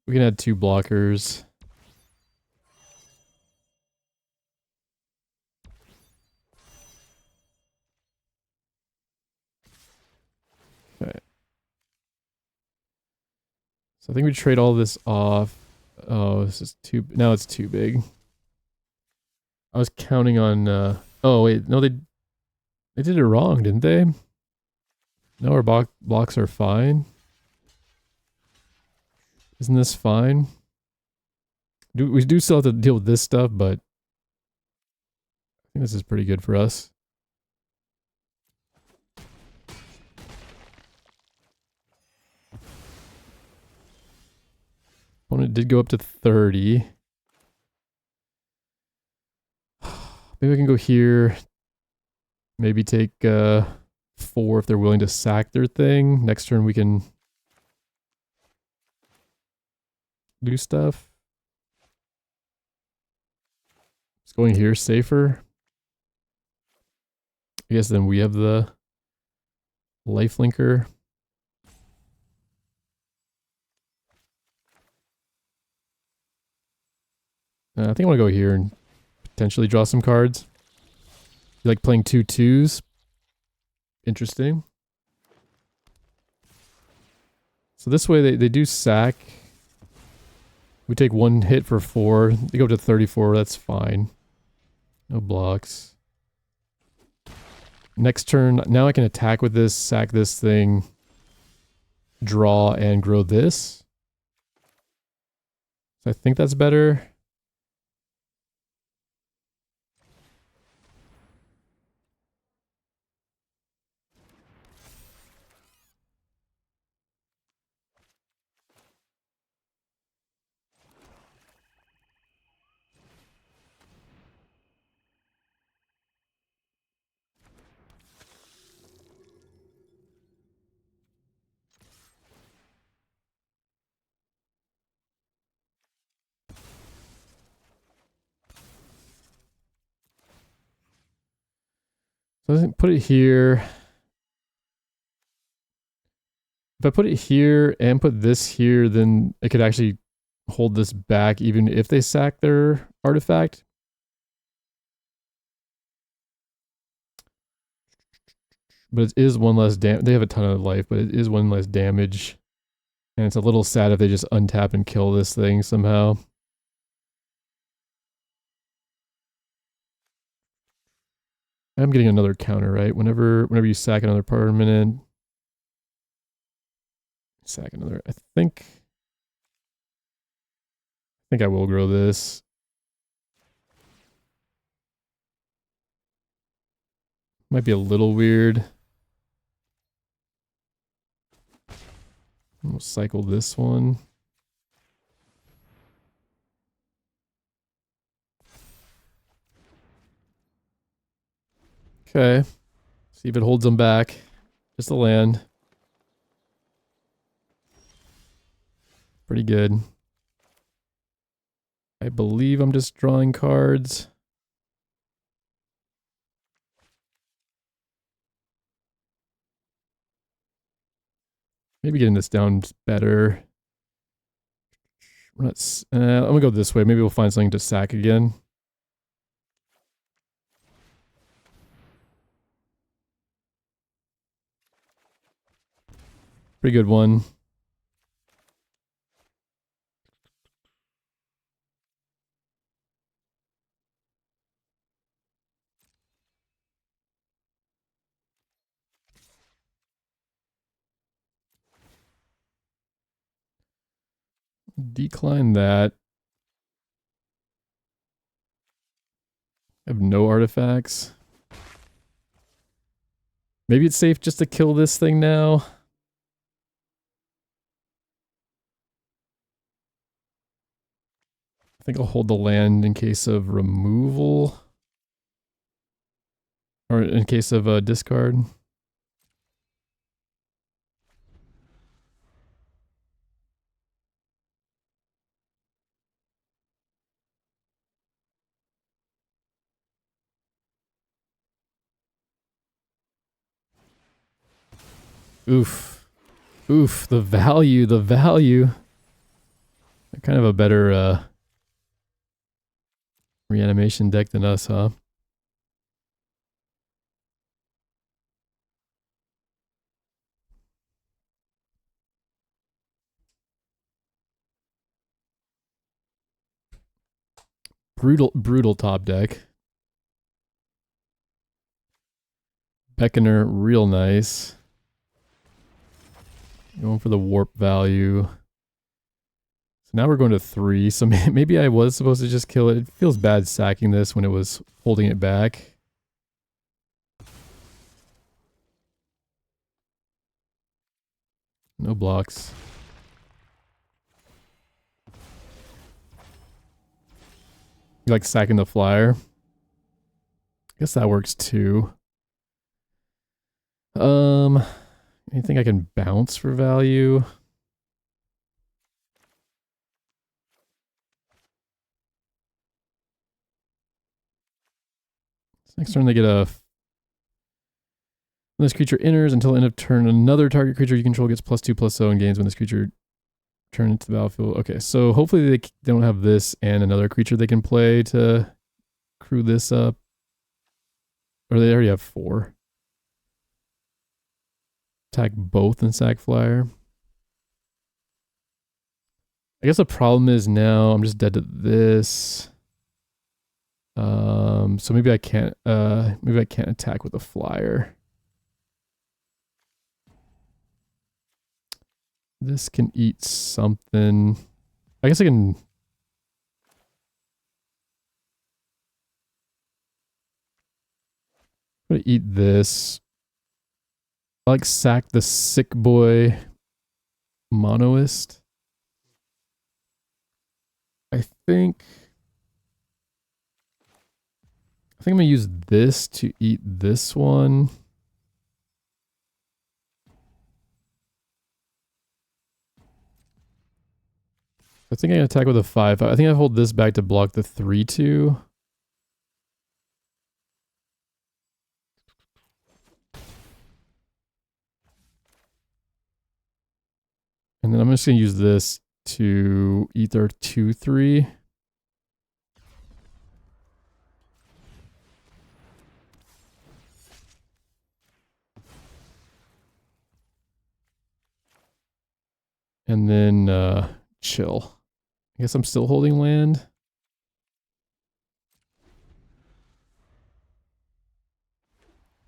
We can add 2 blockers. Okay. So I think we trade all this off. Oh, this is too... Now it's too big. I was counting on... oh, wait. No, they did it wrong, didn't they? No, our blocks are fine. Isn't this fine? We do still have to deal with this stuff, but I think this is pretty good for us. Opponent did go up to 30. Maybe I can go here. Maybe take 4 if they're willing to sack their thing. Next turn we can do stuff. Is going here safer? I guess then we have the lifelinker. I think I want to go here and potentially draw some cards. You like playing 2 2s? Interesting. So this way they do sack. We take 1 hit for 4. They go up to 34. That's fine. No blocks. Next turn, now I can attack with this, sack this thing, draw, and grow this. So I think that's better. So I think put it here. If I put it here and put this here, then it could actually hold this back even if they sack their artifact. But it is one less damage. They have a ton of life, but it is one less damage. And it's a little sad if they just untap and kill this thing somehow. I'm getting another counter, right? Whenever you sack another permanent, sack another. I think I will grow this. Might be a little weird. We'll cycle this one. Okay. See if it holds them back. Just a land. Pretty good. I believe I'm just drawing cards. Maybe getting this down better. I'm gonna go this way. Maybe we'll find something to sack again. Pretty good one. Decline that. I have no artifacts. Maybe it's safe just to kill this thing now. I think I'll hold the land in case of removal. Or in case of a discard. Oof. Oof, the value. They're kind of a better reanimation deck than us, huh? Brutal top deck. Beckoner, real nice. Going for the warp value. So now we're going to 3. So maybe I was supposed to just kill it. It feels bad sacking this when it was holding it back. No blocks. You like sacking the flyer? I guess that works too. Anything I can bounce for value? Next turn they get a... When this creature enters until end of turn, another target creature you control gets +2/+0 and gains when this creature turns into the battlefield. Okay, so hopefully they don't have this and another creature they can play to crew this up. Or they already have 4. Attack both and sack flyer. I guess the problem is now I'm just dead to this. So maybe I can't attack with a flyer. This can eat something. I guess I can... I'm gonna eat this. I like sack the sick boy monoist. I think I'm gonna use this to eat this one. I think I can attack with a 5. I think I hold this back to block the 3/2. And then I'm just going to use this to ether 2/3. And then chill. I guess I'm still holding land.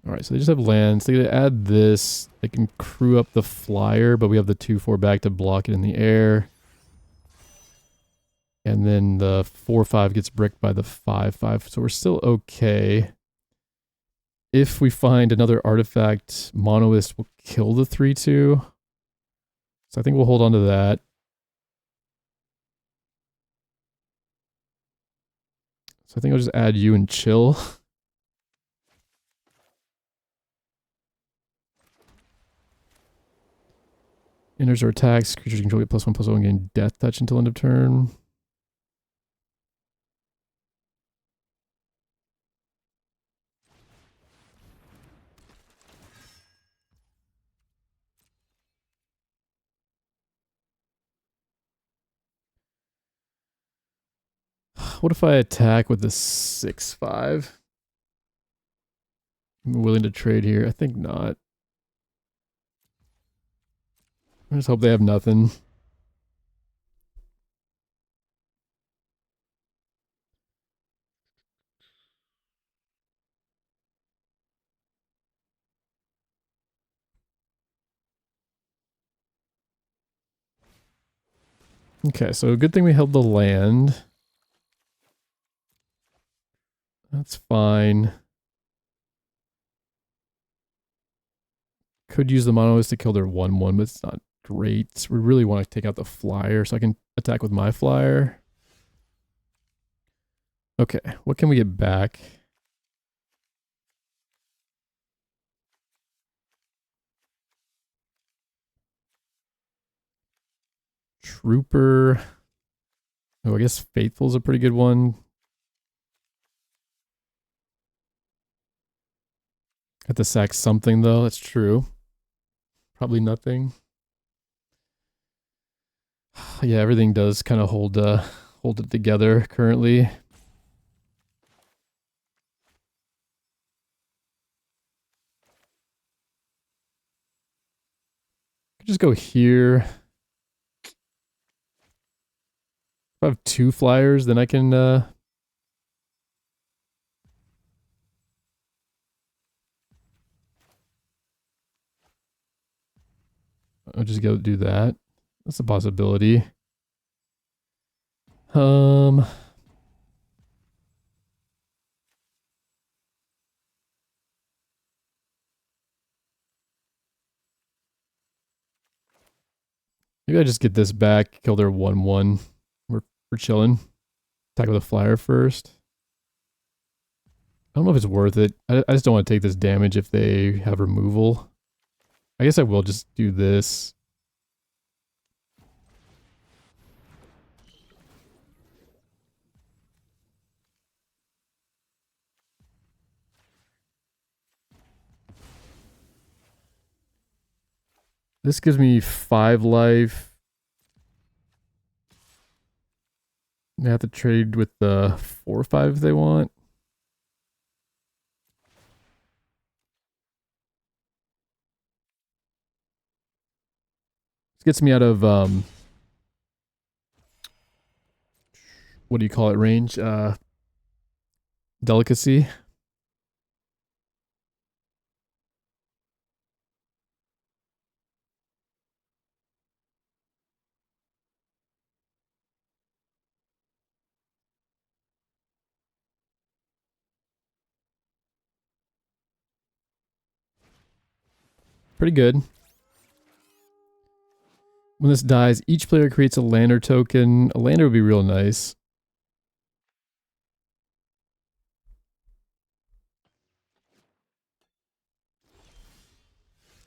All right, so they just have lands. They gotta add this. They can crew up the flyer, but we have the 2/4 back to block it in the air. And then the 4/5 gets bricked by the 5/5, so we're still okay. If we find another artifact, Monoist will kill the 3/2. So I think we'll hold on to that. So I think I'll just add you and chill. Enters or attacks. Creatures control get +1/+1, gain death touch until end of turn. What if I attack with the 6/5? I'm willing to trade here. I think not. I just hope they have nothing. Okay, so good thing we held the land. That's fine. Could use the monos to kill their 1/1, but it's not great. We really want to take out the flyer so I can attack with my flyer. Okay, what can we get back? Trooper. Oh, I guess Faithful's a pretty good one. Have to sack something though, that's true. Probably nothing. Yeah, everything does kind of hold it together currently. Could just go here. If I have 2 flyers, then I can I'll just go do that. That's a possibility. Maybe I just get this back, kill their 1/1. We're chilling. Attack with a flyer first. I don't know if it's worth it. I just don't want to take this damage if they have removal. I guess I will just do this. This gives me 5 life. They have to trade with the 4/5 if they want. This gets me out of what do you call it? Range? Delicacy. Pretty good. When this dies, each player creates a lander token. A lander would be real nice.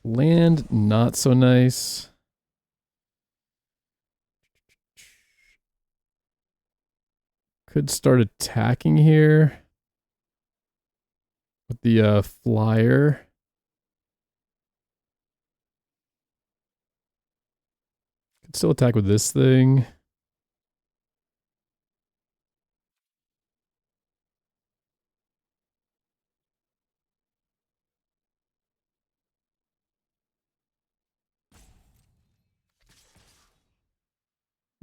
Land, not so nice. Could start attacking here with the flyer. Could still attack with this thing.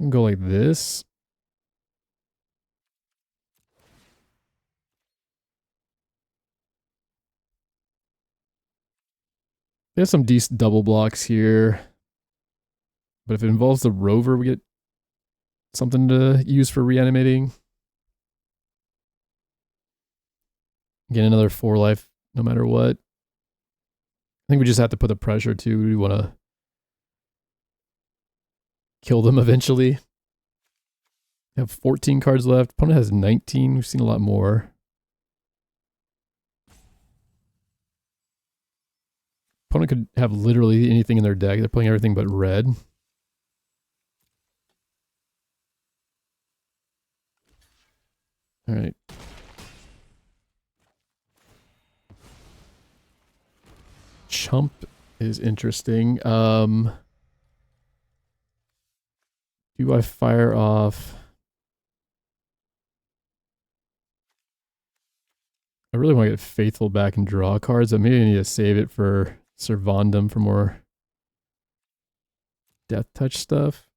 Go like this. There's some decent double blocks here. But if it involves the rover, we get something to use for reanimating. Get another 4 life no matter what. I think we just have to put the pressure too. We want to kill them eventually. We have 14 cards left. Opponent has 19. We've seen a lot more. Opponent could have literally anything in their deck. They're playing everything but red. All right. Chump is interesting. Do I fire off? I really want to get Faithful back and draw cards. I maybe need to save it for Syr Vondam for more Death Touch stuff.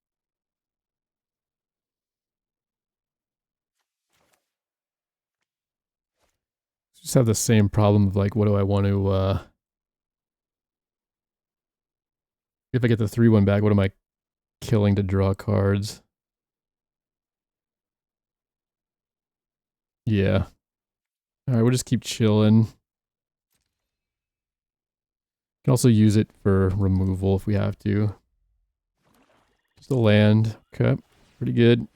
Just have the same problem of like, what do I want to, if I get the 3/1 back, what am I killing to draw cards? Yeah. Alright, we'll just keep chilling. Can also use it for removal if we have to. Just a land. Okay, pretty good.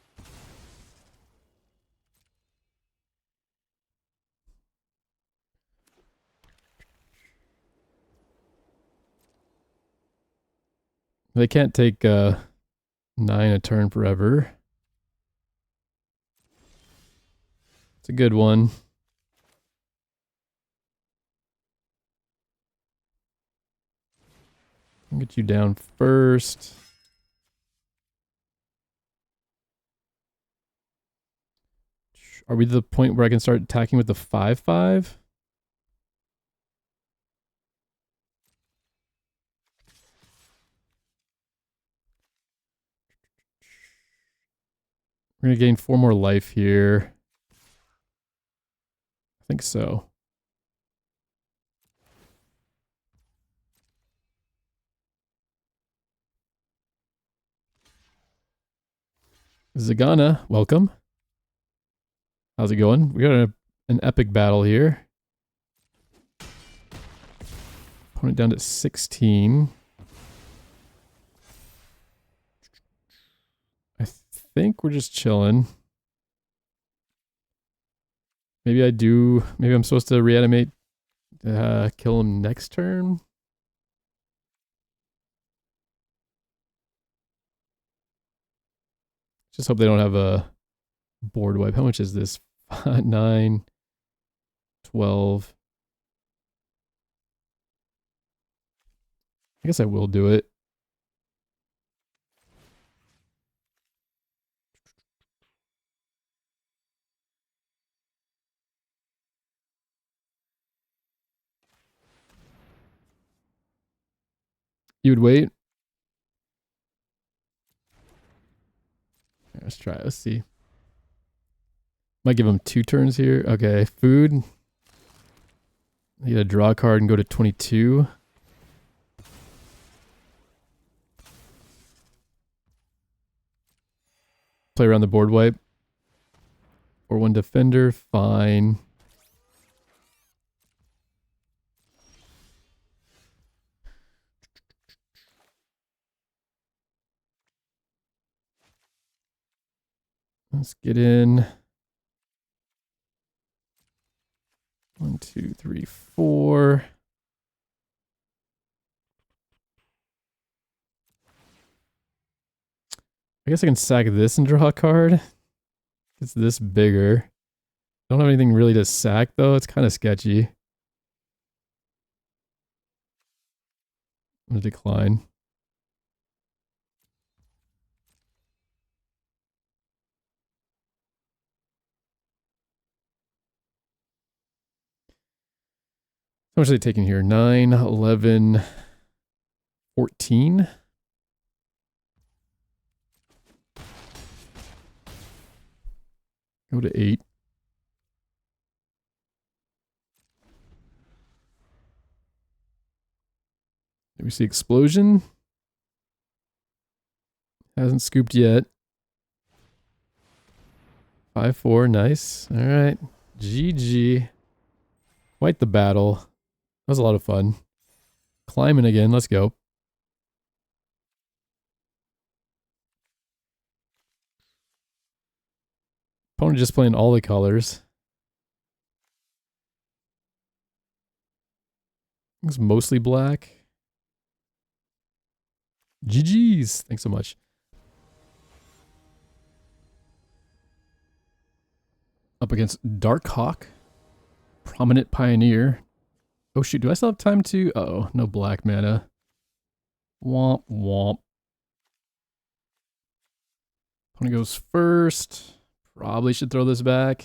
They can't take 9 a turn forever. It's a good one. I'll get you down first. Are we to the point where I can start attacking with the 5/5? We're going to gain 4 more life here. I think so. Zagana, welcome. How's it going? We got an epic battle here. Opponent down to 16. I think we're just chilling. Maybe I'm supposed to reanimate, kill him next turn. Just hope they don't have a board wipe. How much is this? 9, 12. I guess I will do it. You would wait? Let's try it. Let's see. Might give him 2 turns here. Okay, food. You get a draw card and go to 22. Play around the board wipe. Or 1 defender. Fine. Let's get in. 1, 2, 3, 4. I guess I can sack this and draw a card. It's this bigger. I don't have anything really to sack though. It's kind of sketchy. I'm gonna decline. How much are they taking here? 9, 11, 14. Go to 8. Do we see explosion? Hasn't scooped yet. 5-4, nice. All right. GG. Quite the battle. That was a lot of fun. Climbing again, let's go. Opponent just playing all the colors. It's mostly black. GG's. Thanks so much. Up against Dark Hawk. Prominent Pioneer. Oh shoot, do I still have time to... Uh-oh, no black mana. Womp womp. Opponent goes first. Probably should throw this back.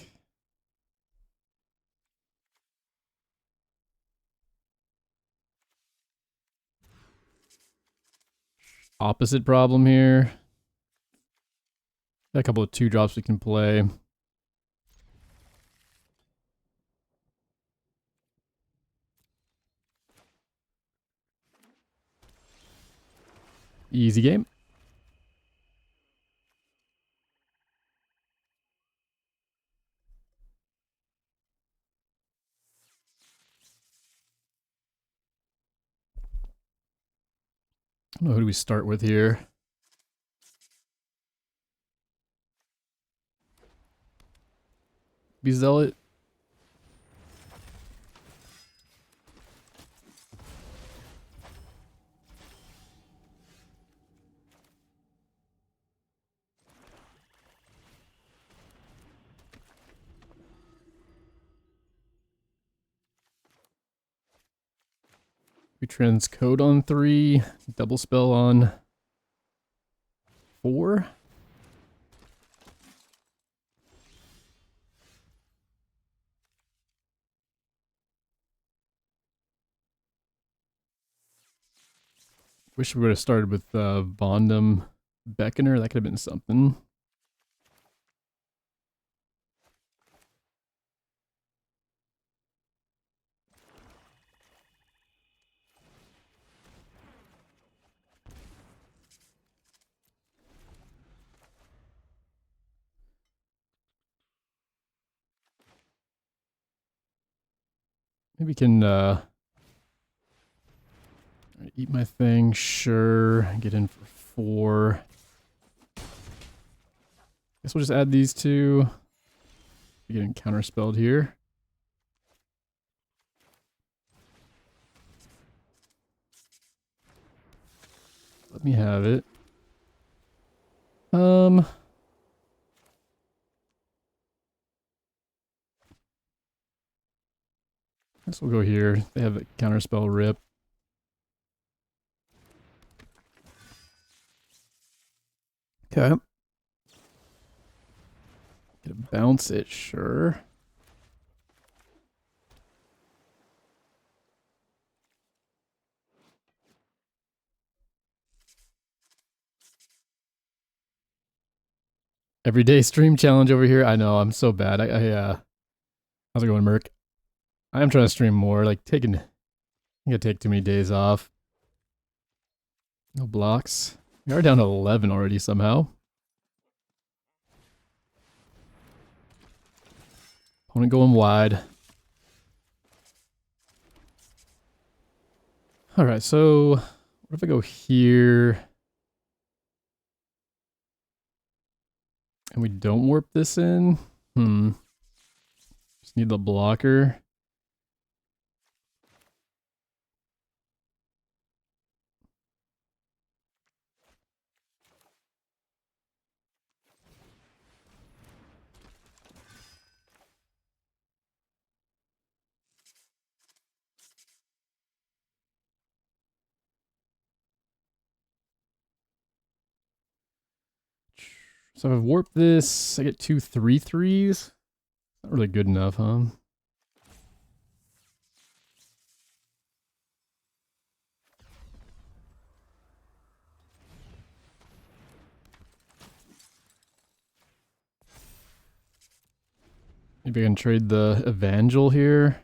Opposite problem here. Got a couple of 2-drops we can play. Easy game. I don't know, who do we start with here? Be Zealot. We transcode on 3. Double spell on 4. Wish we would have started with Vondam Beckoner. That could have been something. Maybe we can eat my thing. Sure. Get in for 4. Guess we'll just add these 2. Getting counterspelled here. Let me have it. Guess we'll go here. They have a counterspell rip. Okay. Get a bounce it, sure. Everyday stream challenge over here. I know, I'm so bad. How's it going, Merc? I am trying to stream more, like I think I take too many days off. No blocks. We are down to 11 already somehow. Opponent going wide. Alright, so what if I go here? And we don't warp this in? Just need the blocker. So if I warp this, I get 2 3/3s. Not really good enough, huh? Maybe I can trade the Evangel here.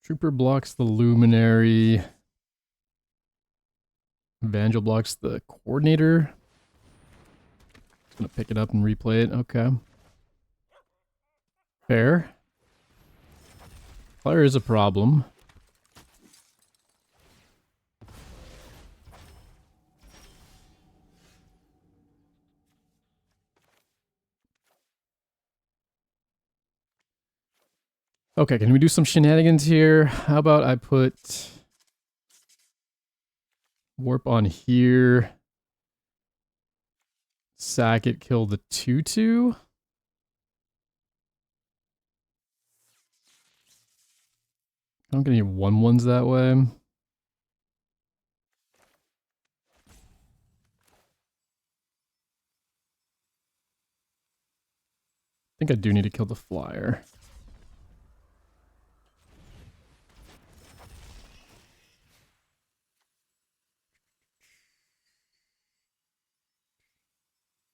Trooper blocks the Luminary. Evangel blocks the Coordinator. Just gonna pick it up and replay it. Okay. Fair. Fire is a problem. Okay, can we do some shenanigans here? How about I put warp on here. Sack it, kill the 2/2. I don't get any 1/1s that way. I think I do need to kill the flyer.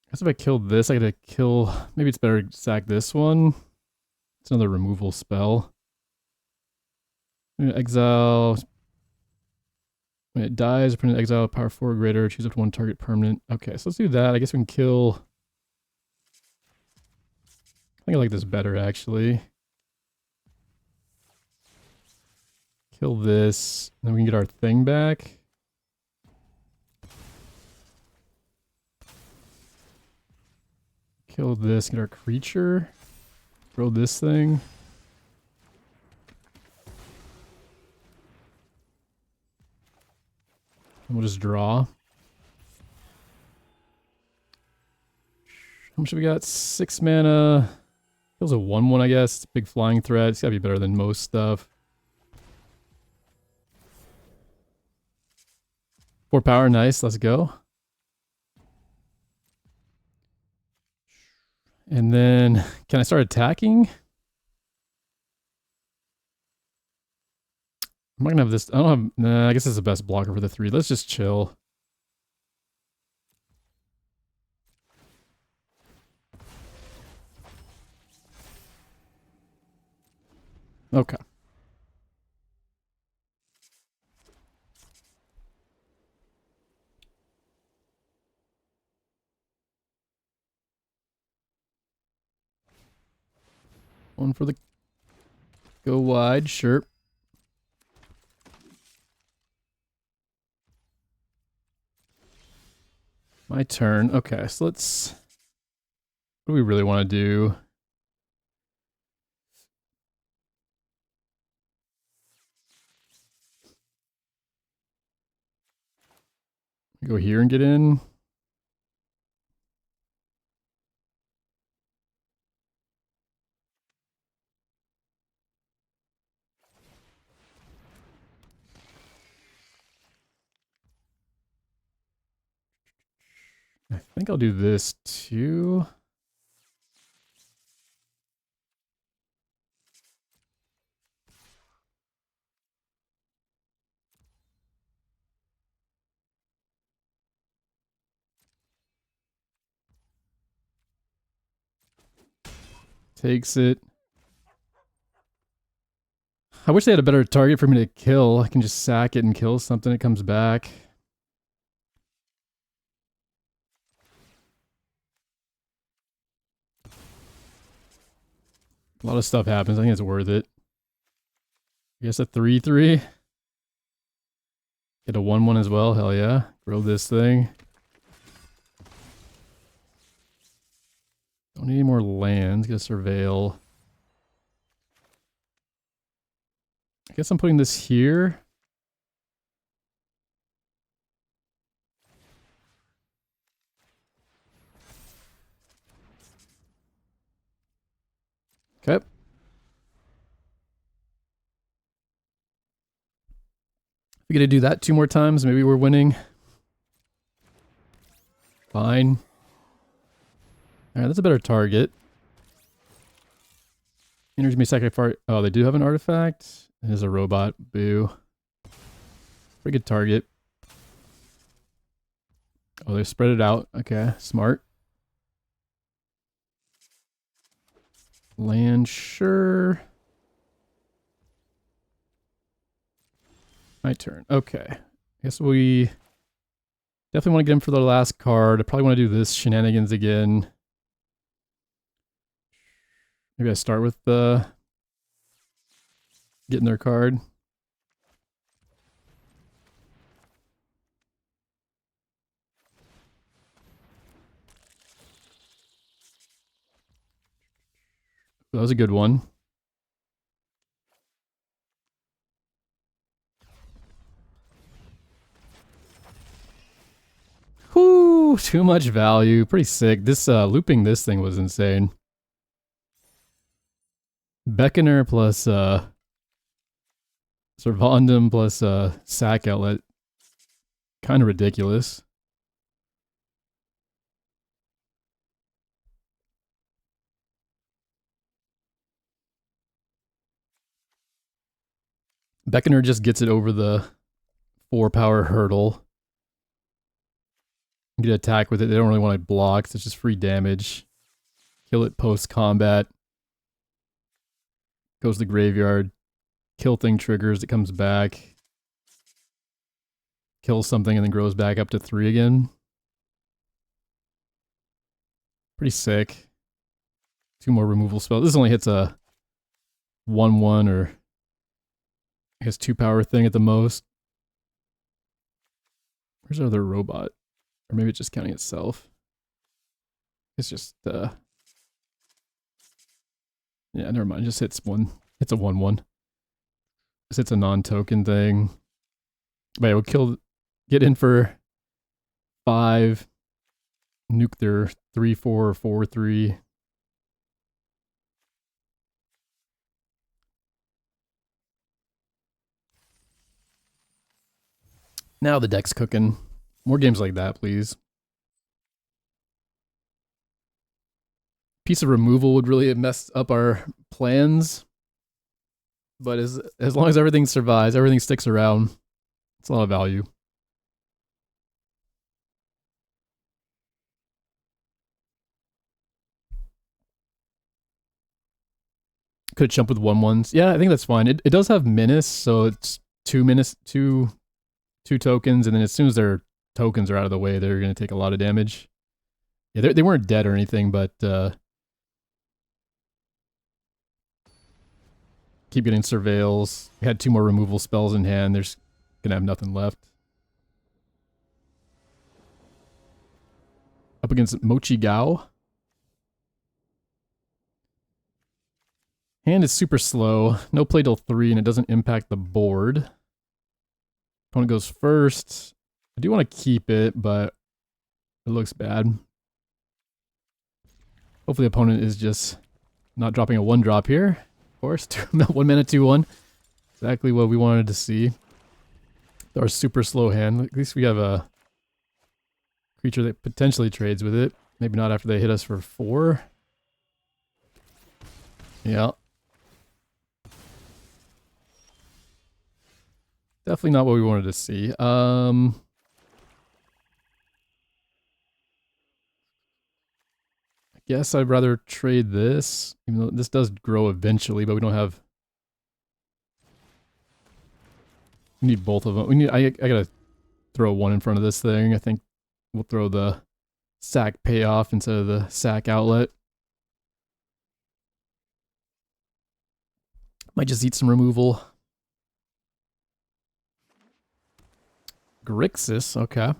I guess if I kill this, I gotta kill... Maybe it's better to sack this one. It's another removal spell. I'm gonna exile... When it dies, put an exile, power 4 or greater, choose up to one target permanent. Okay, so let's do that. I guess we can kill... I think I like this better, actually. Kill this, then we can get our thing back. Kill this, get our creature. Throw this thing. And we'll just draw. How much have we got? 6 mana. Kills a 1/1, I guess. It's a big flying threat. It's gotta be better than most stuff. 4 power, nice. Let's go. And then, can I start attacking? I'm not gonna have this. I don't have. Nah, I guess this is the best blocker for the 3. Let's just chill. Okay. One for the go wide, sure. My turn. Okay, so let's... What do we really want to do? Go here and get in. I think I'll do this too. Takes it. I wish they had a better target for me to kill. I can just sack it and kill something. It comes back. A lot of stuff happens. I think it's worth it. I guess a 3/3. Get a 1/1 as well. Hell yeah. Grow this thing. Don't need any more lands. Get a surveil. I guess I'm putting this here. Okay. We gotta do that 2 more times. Maybe we're winning. Fine. Alright, that's a better target. Energy may sacrifice. Oh, they do have an artifact. It is a robot. Boo. Pretty good target. Oh, they spread it out. Okay, smart. Land, sure. My turn. Okay. I guess we definitely want to get him for the last card. I probably want to do this shenanigans again. Maybe I start with getting their card. That was a good one. Whoo, too much value. Pretty sick. This looping this thing was insane. Beckoner plus Syr Vondam plus sack outlet. Kind of ridiculous. Beckoner just gets it over the 4-power hurdle. You get attack with it. They don't really want it blocked. It's just free damage. Kill it post combat. Goes to the graveyard. Kill thing triggers. It comes back. Kills something and then grows back up to 3 again. Pretty sick. 2 more removal spells. This only hits a 1/1 or I guess 2-power thing at the most. Where's our other robot? Or maybe it's just counting itself. It's just yeah, never mind. It just hits one. It's a 1/1. Just hits a non-token thing. But yeah, we'll get in for 5. Nuke their 3/4 or 4/3. Now the deck's cooking. More games like that, please. Piece of removal would really mess up our plans. But as long as everything survives, everything sticks around, it's a lot of value. Could jump with 1/1s. Yeah, I think that's fine. It does have menace, so it's 2 menace, two tokens, and then as soon as their tokens are out of the way, they're going to take a lot of damage. Yeah, they weren't dead or anything, but keep getting surveils. We had 2 more removal spells in hand. There's going to have nothing left. Up against Mochi Gao. Hand is super slow. No play till 3, and it doesn't impact the board. Opponent goes first. I do want to keep it, but it looks bad. Hopefully the opponent is just not dropping a 1-drop here. Of course, 1 mana, 2/1. Exactly what we wanted to see. Our super slow hand. At least we have a creature that potentially trades with it. Maybe not after they hit us for 4. Yeah. Definitely not what we wanted to see. I guess I'd rather trade this, even though this does grow eventually, but we don't have... We need both of them. I gotta throw 1 in front of this thing. I think we'll throw the sack payoff instead of the sack outlet. Might just eat some removal. Grixis, okay.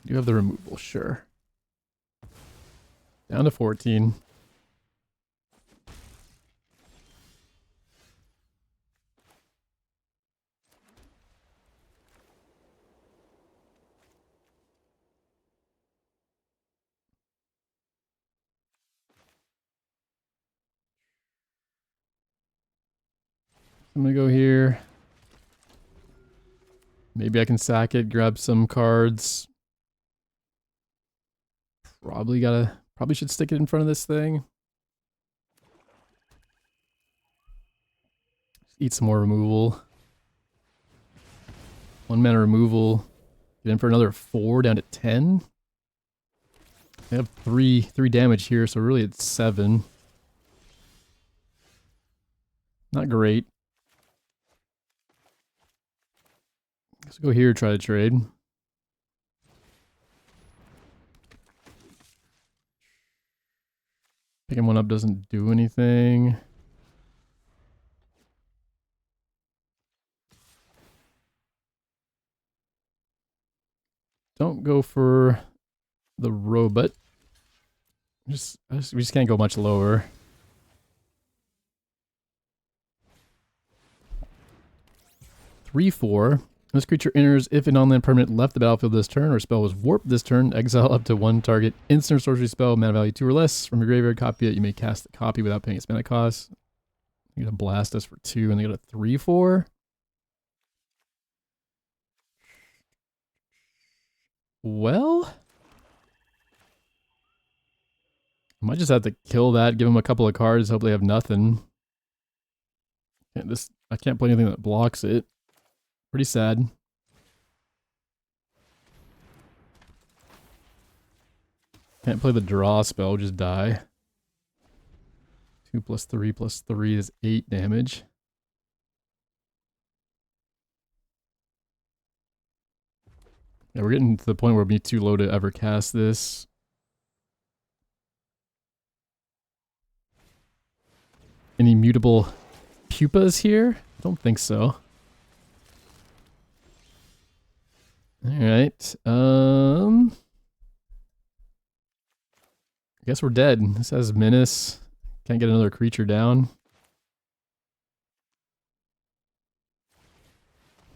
You have the removal, sure. Down to 14. I'm gonna go here. Maybe I can sack it, grab some cards. Probably should stick it in front of this thing. Eat some more removal. 1 mana removal. Get in for another 4 down to 10. They have three damage here, so really it's 7. Not great. Let's go here, try to trade. Picking one up doesn't do anything. Don't go for the robot. We just can't go much lower. Three, 4. This creature enters if an on-land permanent left the battlefield this turn, or spell was warped this turn, exile up to 1 target instant or sorcery spell, mana value 2 or less. From your graveyard, copy it. You may cast the copy without paying its mana cost. You're gonna blast us for 2, and they got a 3, 4. Well, I might just have to kill that, give them a couple of cards, hope they have nothing. I can't play anything that blocks it. Pretty sad. Can't play the draw spell, just die. 2 + 3 + 3 is 8 damage. Yeah, we're getting to the point where it'd be too low to ever cast this. Any mutable pupas here? I don't think so. Alright. I guess we're dead. This has menace. Can't get another creature down.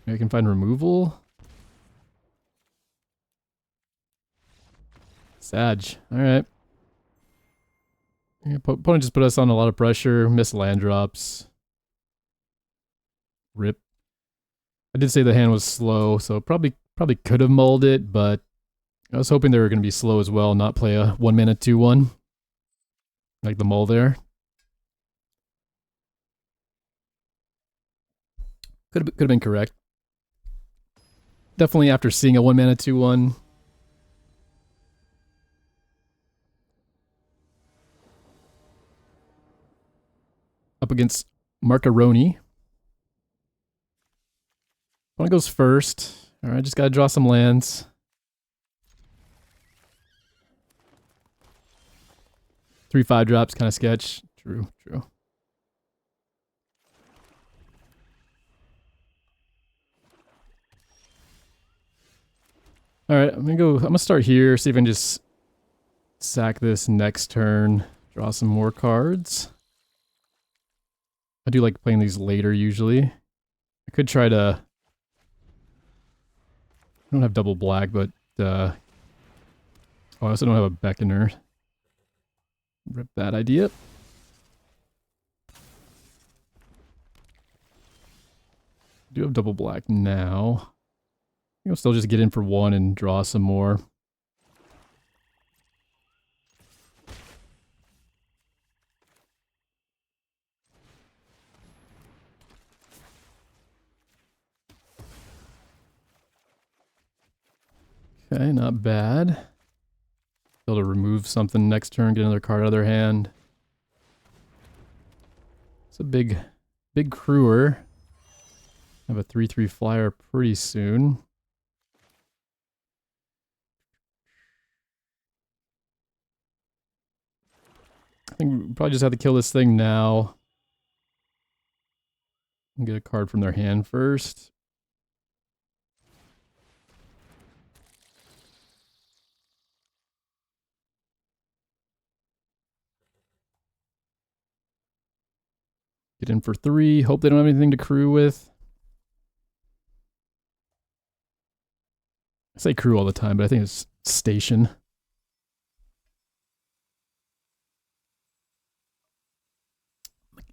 Maybe I can find removal. Sag. Alright. Opponent just put us on a lot of pressure. Missed land drops. Rip. I did say the hand was slow, so probably could have mulled it, but I was hoping they were going to be slow as well, not play a 1 mana 2/1. Like the mull there. Could have been correct. Definitely after seeing a 1 mana 2/1. Up against Marcaroni. One goes first. Alright, just gotta draw some lands. 3/5 drops, kind of sketch. True. Alright, I'm gonna start here, see if I can just sack this next turn. Draw some more cards. I do like playing these later usually. I could try to... I don't have double black, but oh, I also don't have a Beckoner. Rip that idea. Do have double black now. I'll still just get in for 1 and draw some more. Okay, not bad. Able to remove something next turn, get another card out of their hand. It's a big crewer. Have a 3/3 flyer pretty soon. I think we probably just have to kill this thing now. And get a card from their hand first. Get in for 3. Hope they don't have anything to crew with. I say crew all the time, but I think it's station.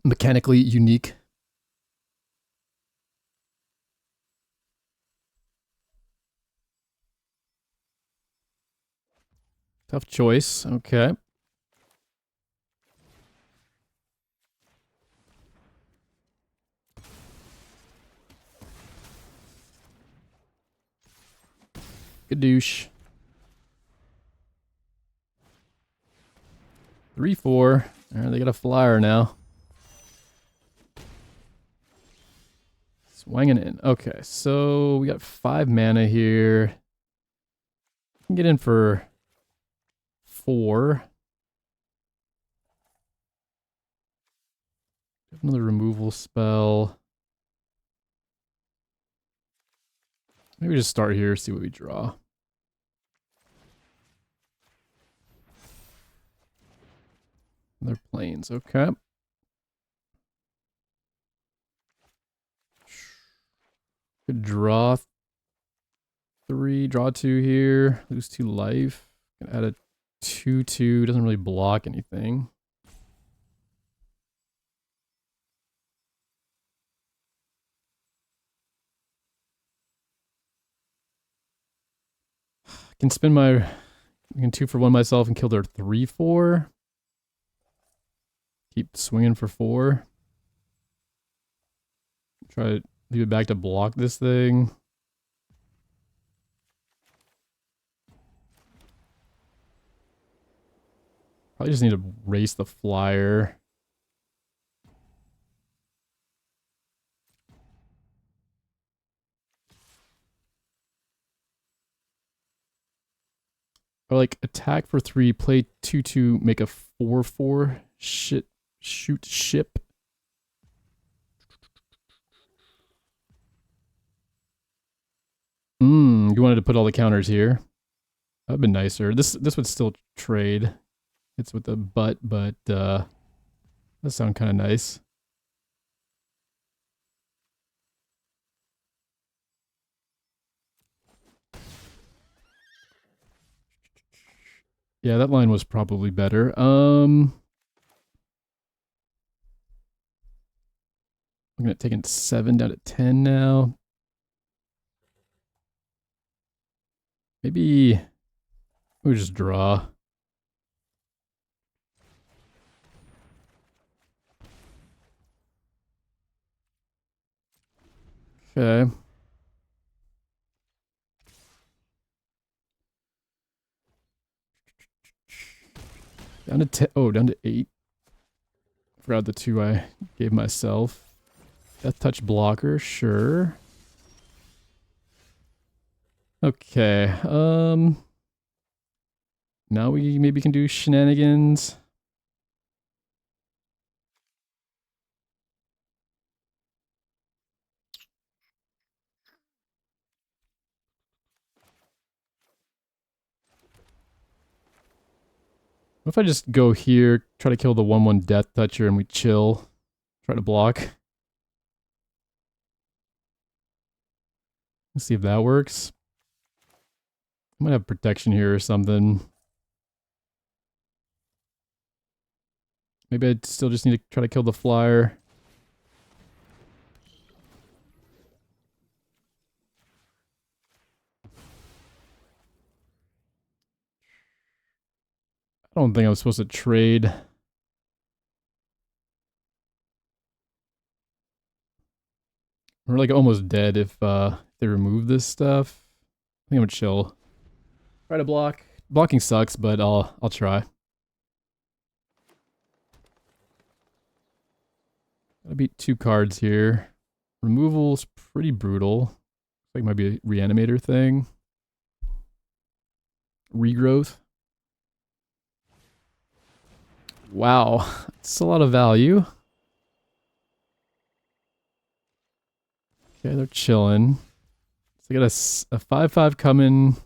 Mechanically unique. Tough choice. Okay. Gadoosh. 3/4. Alright, they got a flyer now. Swinging in. Okay, so we got 5 mana here. We can get in for 4. Another removal spell. Maybe just start here, see what we draw. Another planes, okay. Could draw 3, draw 2 here, lose 2 life. Can add a 2/2, doesn't really block anything. I can spend my, I can 2-for-1 myself and kill their 3/4. Keep swinging for 4. Try to leave it back to block this thing. Probably just need to race the flyer. Or like attack for 3, play 2/2, make a 4/4. Shoot ship. You wanted to put all the counters here. That would be nicer. This would still trade. It's with the butt, but that sound kind of nice. Yeah, that line was probably better. I'm gonna take it 7 down to 10 now. Maybe we just draw. Okay. Down to 10. Oh, down to 8. Forgot the 2 I gave myself. Death touch blocker, sure. Okay. Now we maybe can do shenanigans. What if I just go here, try to kill the 1/1 death toucher, and we chill? Try to block. Let's see if that works. I might have protection here or something. Maybe I still just need to try to kill the flyer. I don't think I was supposed to trade. We're like almost dead if they remove this stuff. I think I'm gonna chill. Try to block. Blocking sucks, but I'll try. Gotta beat 2 cards here. Removal's pretty brutal. Looks like it might be a reanimator thing. Regrowth. Wow, that's a lot of value. Okay, they're chilling. So they got a 5/5 coming,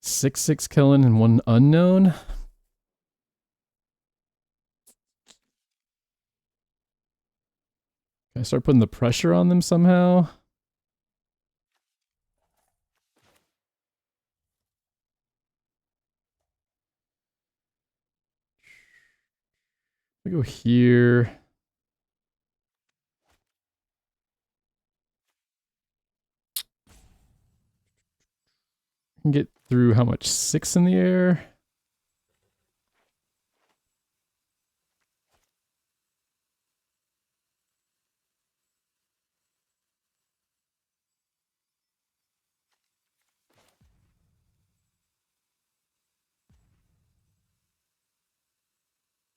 6/6 killing, and 1 unknown. Can I start putting the pressure on them somehow? I go here. Can get through how much? 6 in the air?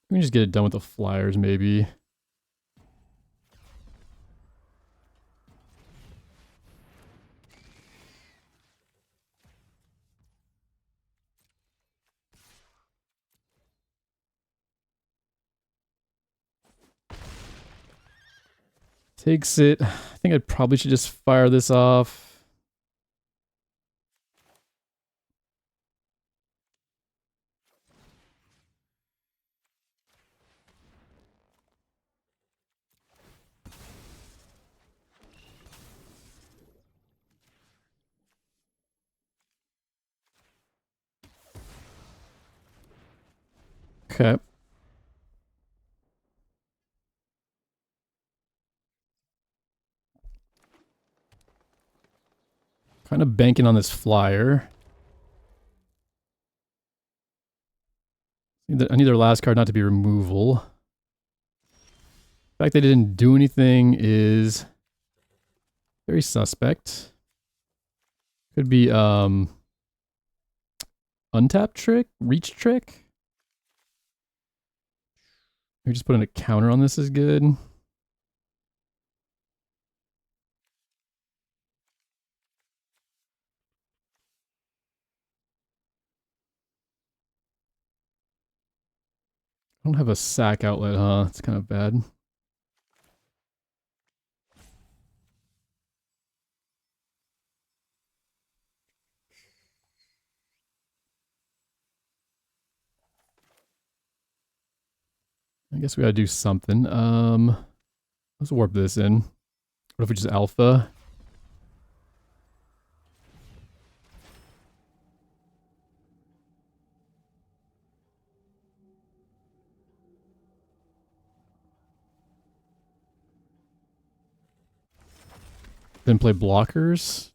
We can just get it done with the flyers, maybe. Takes it. I think I probably should just fire this off. Okay. Kind of banking on this flyer. I need their last card not to be removal. The fact they didn't do anything is very suspect. Could be untap trick, reach trick. Maybe just putting a counter on this is good. I don't have a sack outlet, huh? It's kind of bad. I guess we gotta do something. Let's warp this in. What if we just alpha? Then play blockers.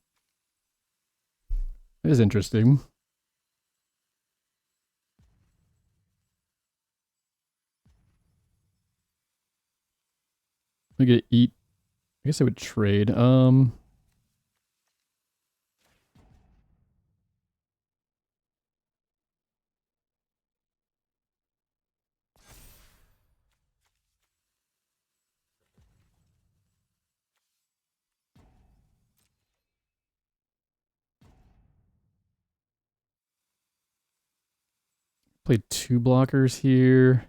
That is interesting. I get eat. I guess I would trade. Play 2 blockers here.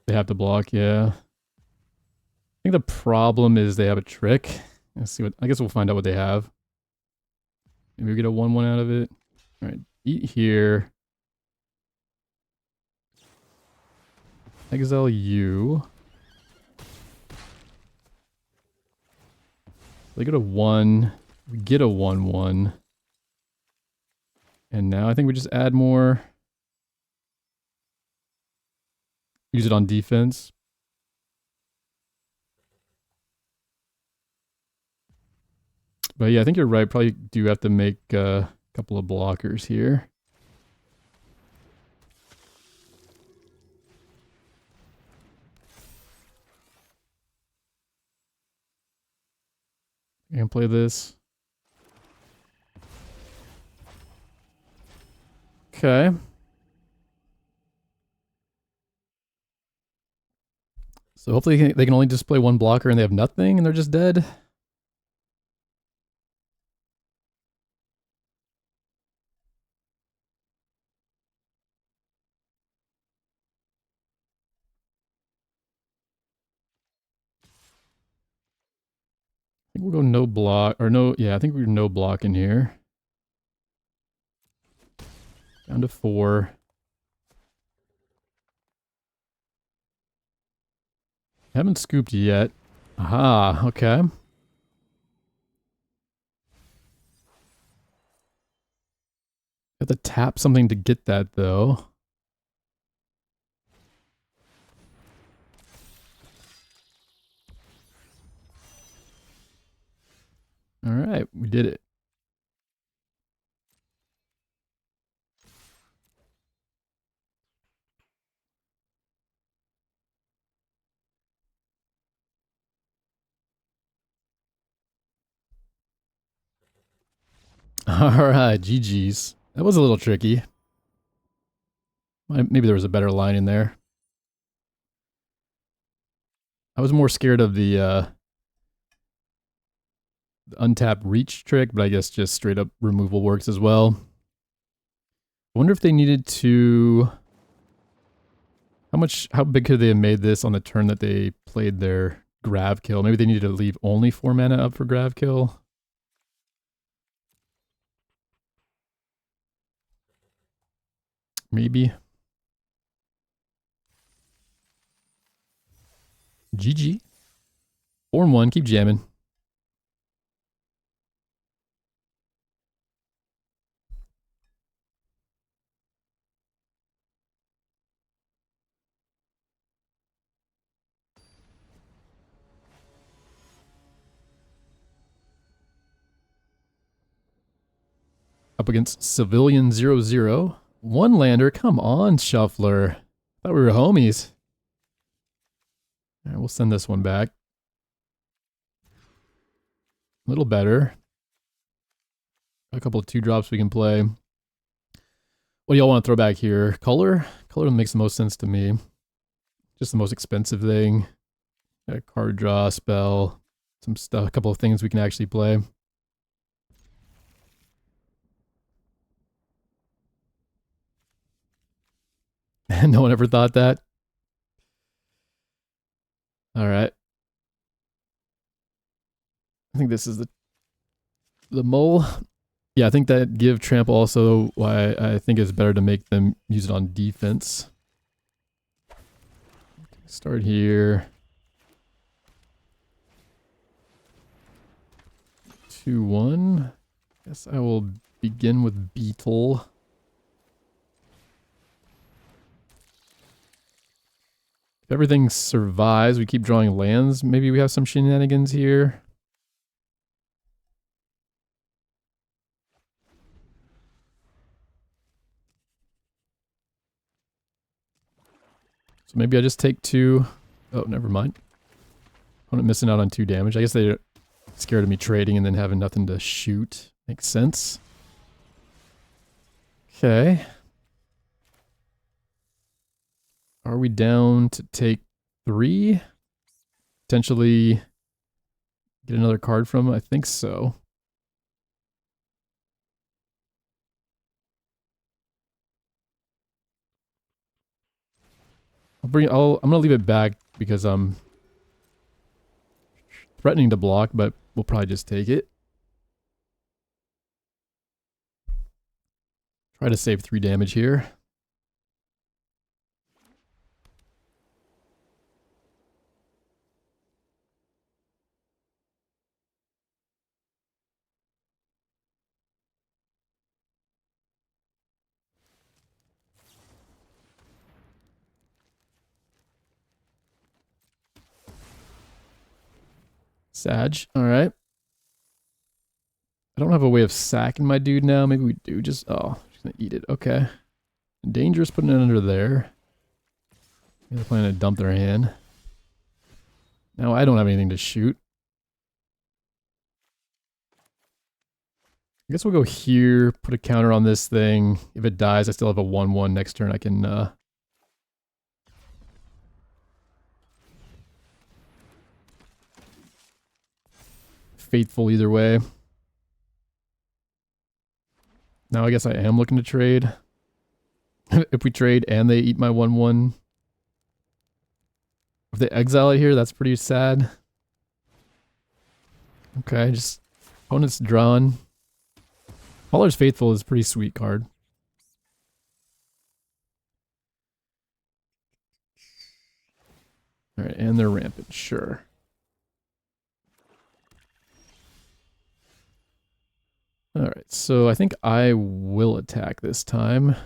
They have to block, yeah. I think the problem is they have a trick. Let's see what. I guess we'll find out what they have. Maybe we get a 1-1 out of it. All right, eat here. Exile you. They get a 1. We get a 1-1. And now I think we just add more. Use it on defense. But yeah, I think you're right. Probably do have to make a couple of blockers here. I can play this. Okay. So hopefully they can only display 1 blocker and they have nothing and they're just dead. I think we'll go no block, or no, yeah, I think we're no block in here. Down to 4. Haven't scooped yet. Aha, okay. Have to tap something to get that, though. All right, we did it. All right, GG's. That was a little tricky. Maybe there was a better line in there. I was more scared of the untap reach trick, but I guess just straight up removal works as well. I wonder if they needed to... How big could they have made this on the turn that they played their grab kill? Maybe they needed to leave only 4 mana up for grab kill. Maybe. GG. 4-1, keep jamming. Up against Civilian 0-0. One lander, come on, Shuffler. Thought we were homies. All right, we'll send this one back. A little better. A couple of 2-drops we can play. What do y'all want to throw back here? Color? Color makes the most sense to me. Just the most expensive thing. A card draw, spell, some stuff, a couple of things we can actually play. No one ever thought that. All right. I think this is the mole. Yeah, I think that give trample also why I think it's better to make them use it on defense. Start here. 2-1. Guess I will begin with Beetle. If everything survives, we keep drawing lands. Maybe we have some shenanigans here. So maybe I just take 2. Oh, never mind. Opponent missing out on 2 damage. I guess they're scared of me trading and then having nothing to shoot. Makes sense. Okay. Are we down to take 3? Potentially get another card from him? I think so. I'm gonna leave it back because I'm threatening to block, but we'll probably just take it. Try to save 3 damage here. Sag. Alright. I don't have a way of sacking my dude now. Maybe we do. Just... Oh, just gonna eat it. Okay. Dangerous putting it under there. They're planning to dump their hand. Now I don't have anything to shoot. I guess we'll go here, put a counter on this thing. If it dies, I still have a 1-1 next turn. I can... faithful either way. Now I guess I am looking to trade. If we trade and they eat my 1-1. If they exile it here, that's pretty sad. Okay, just opponent's drawn. Mauler's Faithful is a pretty sweet card. Alright, and they're rampant, sure. All right, so I think I will attack this time.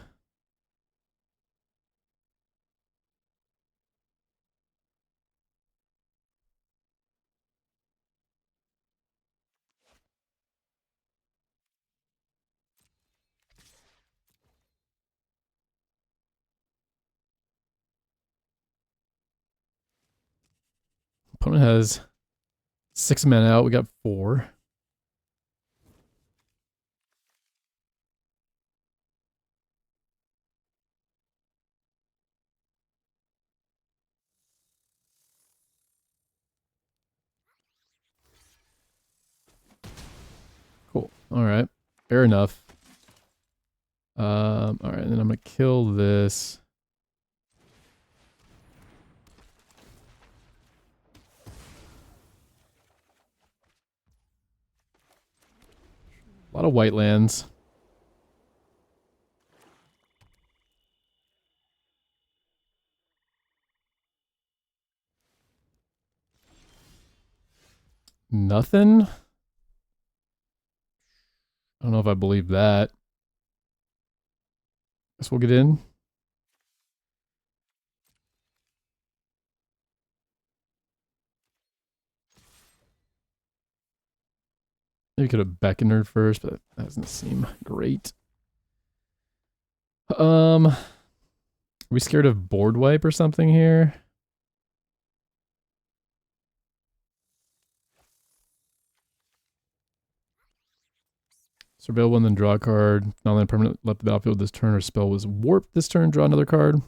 Opponent has 6 men out. We got 4. Cool. All right. Fair enough. All right, and then I'm gonna kill this. A lot of white lands. Nothing? I don't know if I believe that. Guess we'll get in. Maybe could have Beckoner first, but that doesn't seem great. Are we scared of board wipe or something here? Surveil one, then draw a card. Not only permanent left the battlefield this turn or spell was warped this turn, draw another card.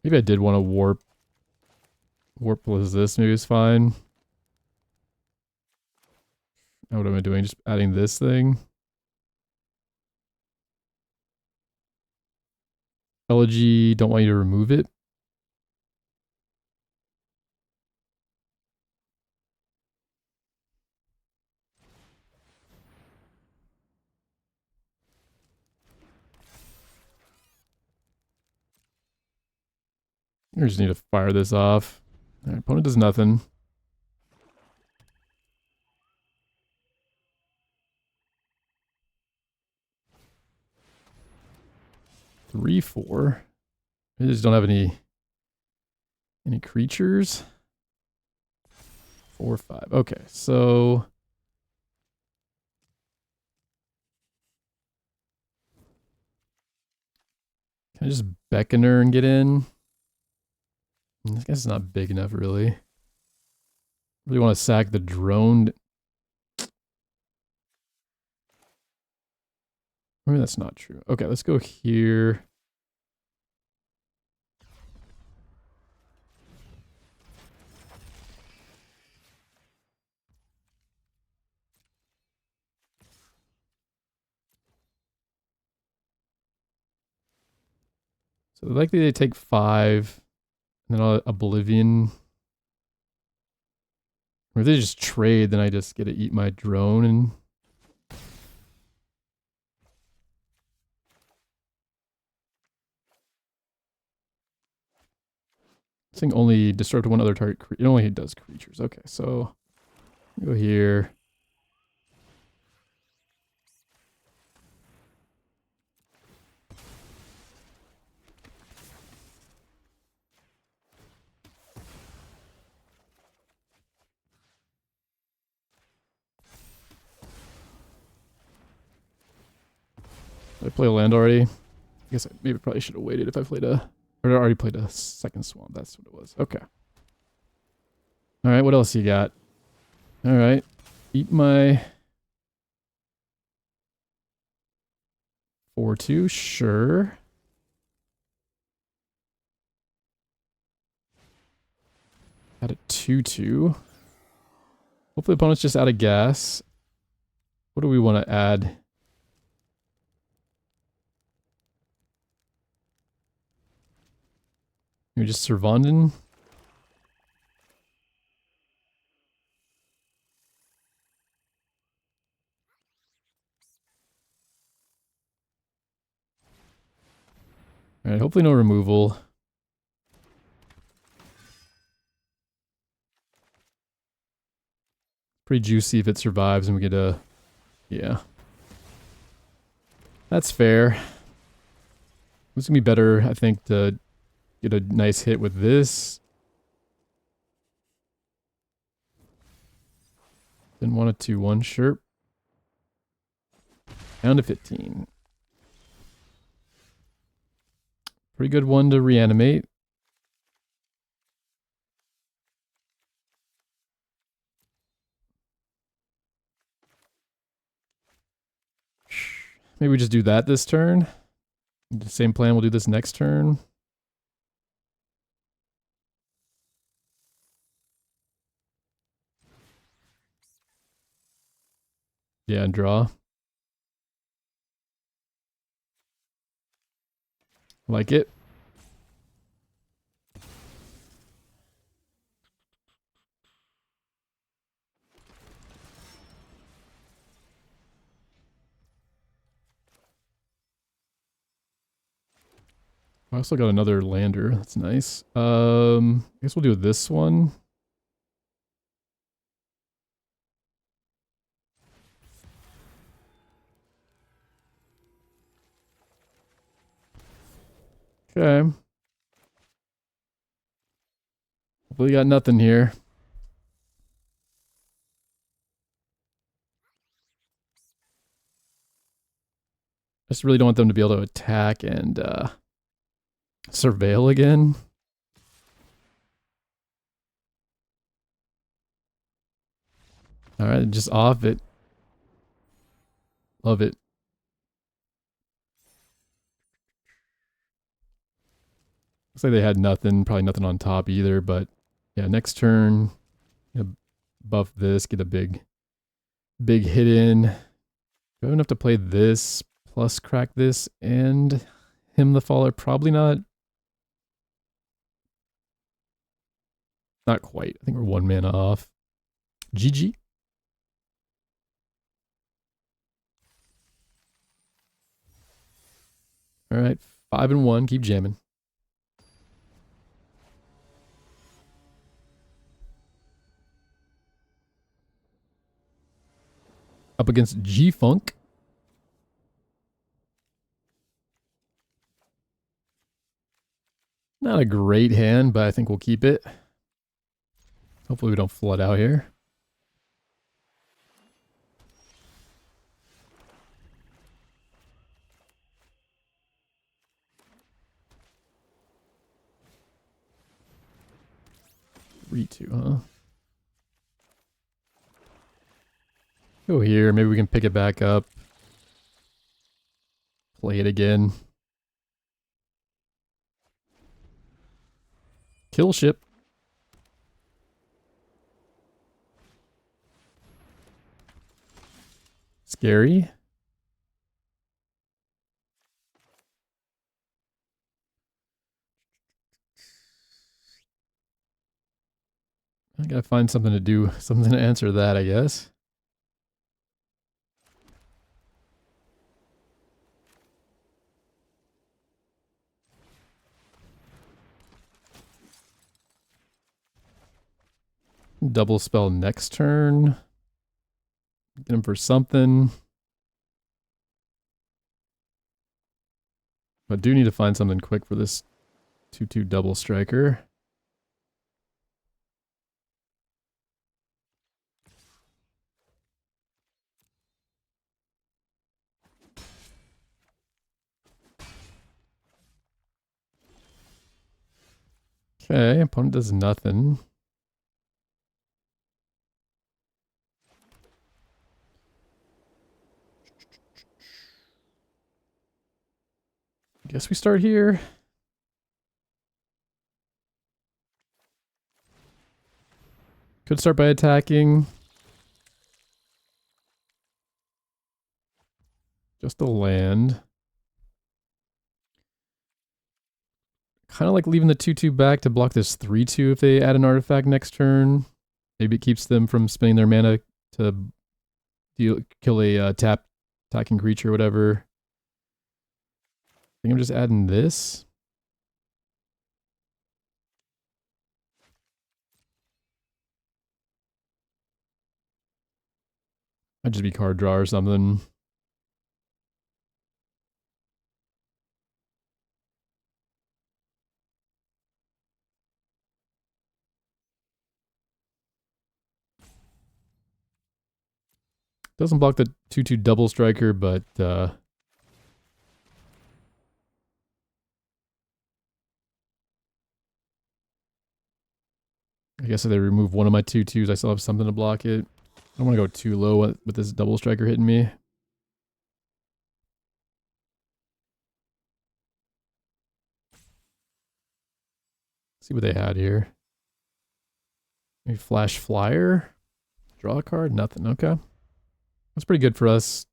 Maybe I did want to warp. Warp was this, maybe it's fine. Now what am I doing? Just adding this thing. Elegy, don't want you to remove it. I just need to fire this off. Right, opponent does nothing. Three, 4. I just don't have any creatures. 4, 5. Okay, so can I just Beckoner and get in? I guess it's not big enough, really. Really want to sack the drone. Maybe that's not true. Okay, let's go here. So likely they take 5. And then I'll Oblivion. Or if they just trade, then I just get to eat my drone and... This thing only disrupt one other target. It only does creatures. Okay, so go here. Did I play a land already? I guess I maybe probably should have waited if I played a... Or I already played a second swamp. That's what it was. Okay. Alright, what else you got? Alright. Eat my... 4-2, sure. Add a 2-2. Hopefully the opponent's just out of gas. What do we want to add? Maybe just Syr Vondam? Alright, hopefully no removal. Pretty juicy if it survives and we get a... Yeah. That's fair. It's gonna be better, I think, to get a nice hit with this. Didn't want a 2-1, sure. Down to 15. Pretty good one to reanimate. Maybe we just do that this turn. The same plan, we'll do this next turn. Yeah, and draw. Like it. I also got another lander. That's nice. I guess we'll do this one. Okay. Hopefully got nothing here. I just really don't want them to be able to attack and surveil again. Alright, just off it. Love it. Looks like they had nothing, probably nothing on top either, but yeah, next turn, buff this, get a big hit in. Do I have enough to play this, plus crack this, and him the faller? Probably not. Not quite. I think we're 1 mana off. GG. Alright, 5-1, keep jamming. Up against G-Funk. Not a great hand, but I think we'll keep it. Hopefully we don't flood out here. Re-2, huh? Go here, maybe we can pick it back up. Play it again. Kill ship. Scary. I gotta find something to do, something to answer that, I guess. Double spell next turn. Get him for something. But do need to find something quick for this 2/2 double striker. Okay, opponent does nothing. Guess we start here. Could start by attacking. Just a land. Kind of like leaving the 2/2 back to block this 3/2 if they add an artifact next turn. Maybe it keeps them from spending their mana to kill a tap attacking creature or whatever. I think I'm just adding this. Might just be card draw or something. Doesn't block the 2/2 double striker, but I guess if they remove one of my 2/2s, I still have something to block it. I don't want to go too low with this double striker hitting me. See what they had here. Maybe flash flyer. Draw a card. Nothing. Okay. That's pretty good for us.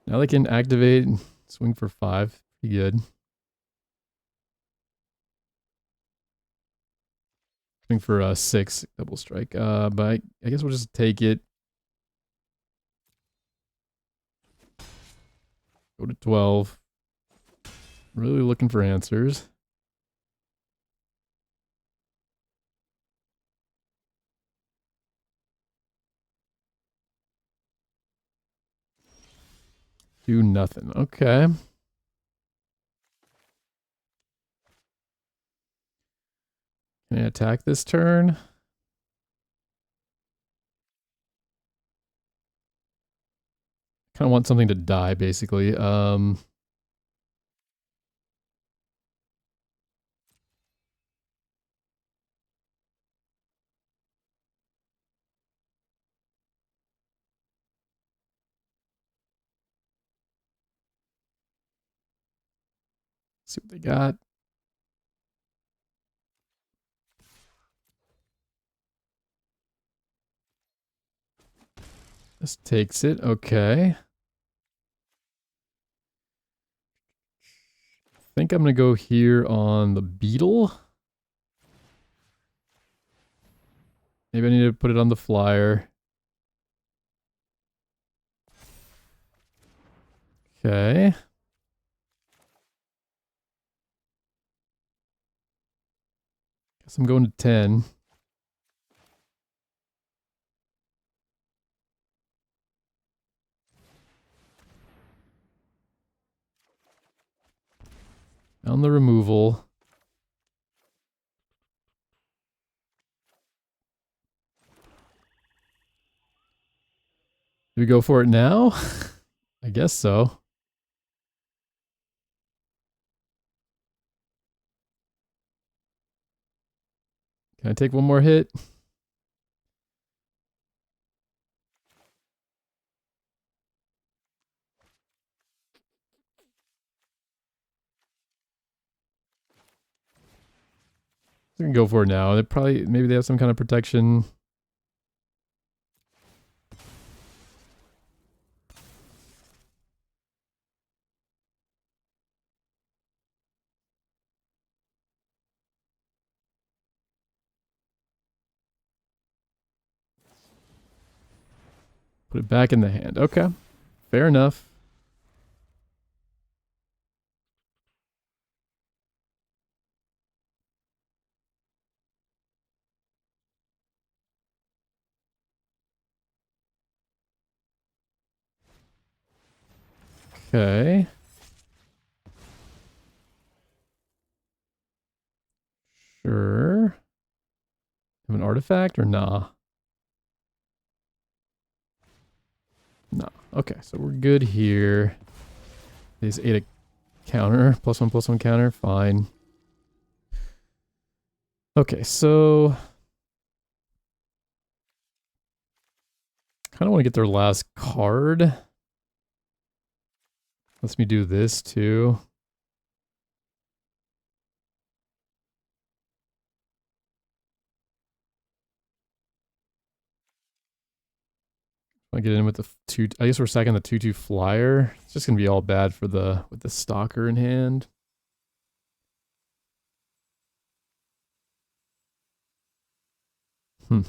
Now they can activate and swing for 5. Pretty good. Swing for 6. Double strike. But I guess we'll just take it. Go to 12. Really looking for answers. Do nothing. Okay. Can I attack this turn? Kind of want something to die, basically. See what they got. This takes it. Okay. I think I'm going to go here on the beetle. Maybe I need to put it on the flyer. Okay. Guess I'm going to 10. On the removal. Do we go for it now? I guess so. Can I take one more hit? We can go for it now. Maybe they have some kind of protection. Put it back in the hand. Okay. Fair enough. Okay. Sure. Have an artifact or nah? No. Okay, so we're good here. These 8 a counter. +1/+1 counter. Fine. Okay, so kind of want to get their last card. Lets me do this too. I get in with the 2. I guess we're sacking the 2/2 flyer. It's just gonna be all bad for with the stalker in hand. Hmm.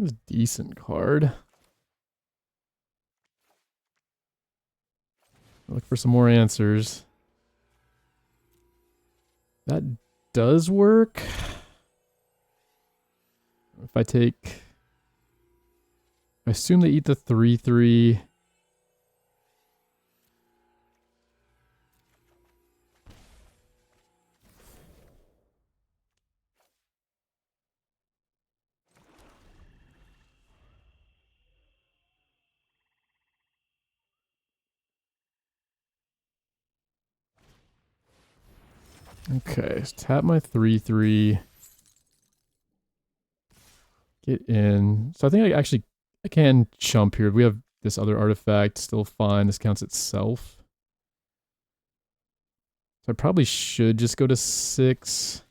That's a decent card. Look for some more answers. That does work. If I take... I assume they eat the 3/3. Okay, so tap my 3/3. Get in. So I think I can chump here. We have this other artifact, still fine. This counts itself. So I probably should just go to 6.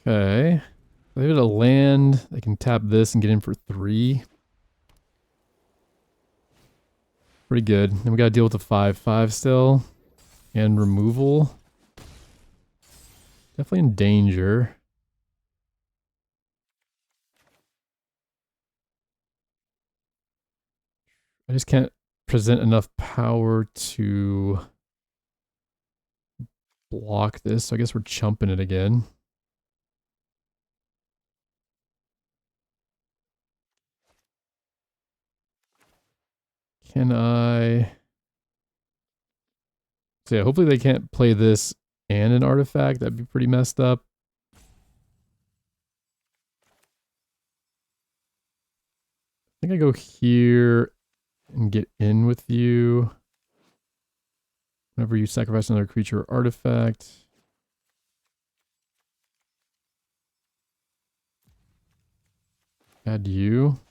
Okay. They have a land. They can tap this and get in for 3. Pretty good. Then we gotta deal with the 5/5 still. And removal. Definitely in danger. I just can't present enough power to block this. So I guess we're chumping it again. Can I... So yeah, hopefully they can't play this and an artifact. That'd be pretty messed up. I think I go here and get in with you. Whenever you sacrifice another creature or artifact. Add you.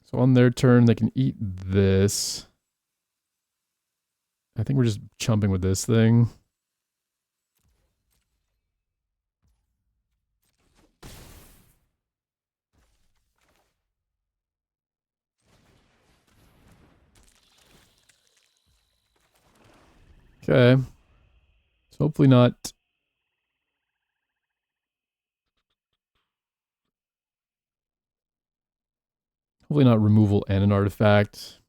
So on their turn, they can eat this. I think we're just chumping with this thing. Okay. So hopefully not... Hopefully not removal and an artifact.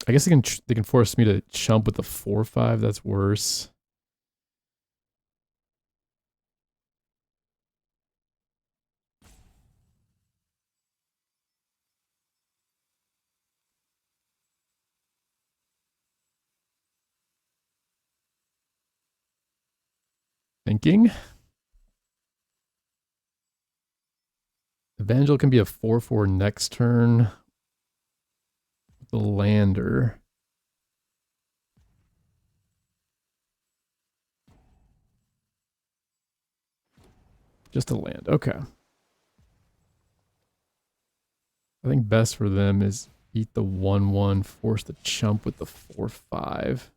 I guess they can force me to chump with the 4/5. That's worse. Thinking. Evangel can be a 4/4 next turn. The lander. Just a land. Okay. I think best for them is eat the 1/1, force the chump with the 4/5.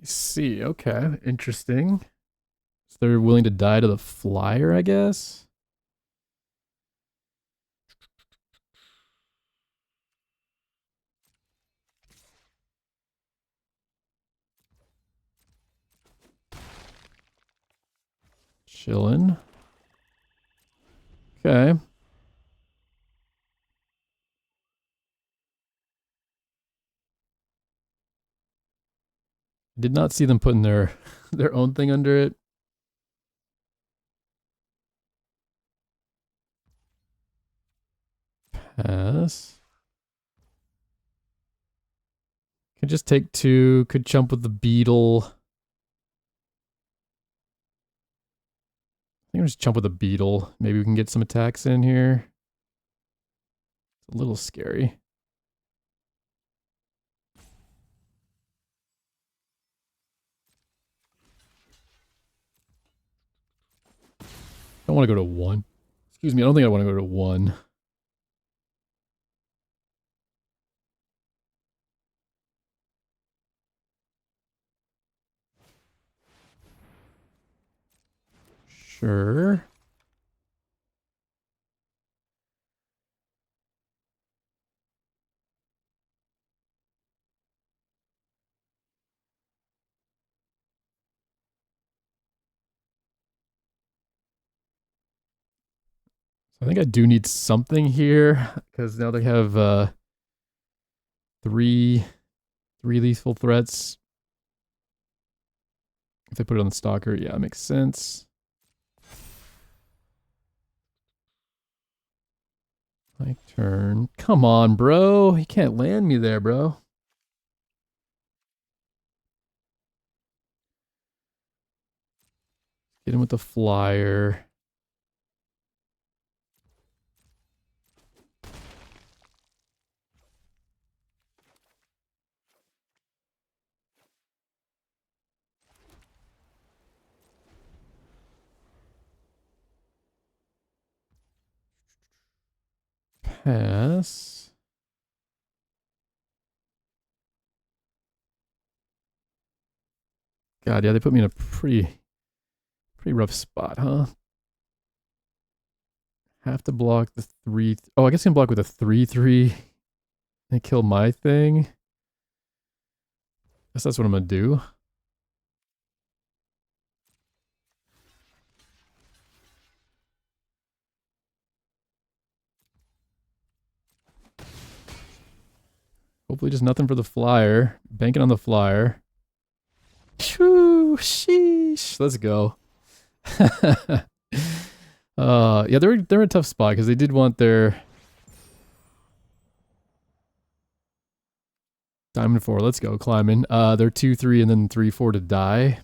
I see. Okay. Interesting. So they're willing to die to the flyer, I guess. Chillin'. Okay. Did not see them putting their their own thing under it. Pass. Could just take 2. Could jump with the beetle. I think I'll just jump with a beetle. Maybe we can get some attacks in here. It's a little scary. I don't want to go to 1. Excuse me, I don't think I want to go to 1. Sure. I think I do need something here because now they have 3 lethal threats. If they put it on the stalker, yeah, it makes sense. My turn. Come on, bro. You can't land me there, bro. Get him with the flyer. Pass. God, yeah, they put me in a pretty rough spot, huh? Have to block the 3. Oh, I guess I can block with a 3/3 and kill my thing. Guess that's what I'm gonna do. Hopefully just nothing for the flyer. Banking on the flyer. Shoo, sheesh. Let's go. Yeah, they're in a tough spot because they did want their diamond 4. Let's go climbing. They're 2/3 and then 3/4 to die.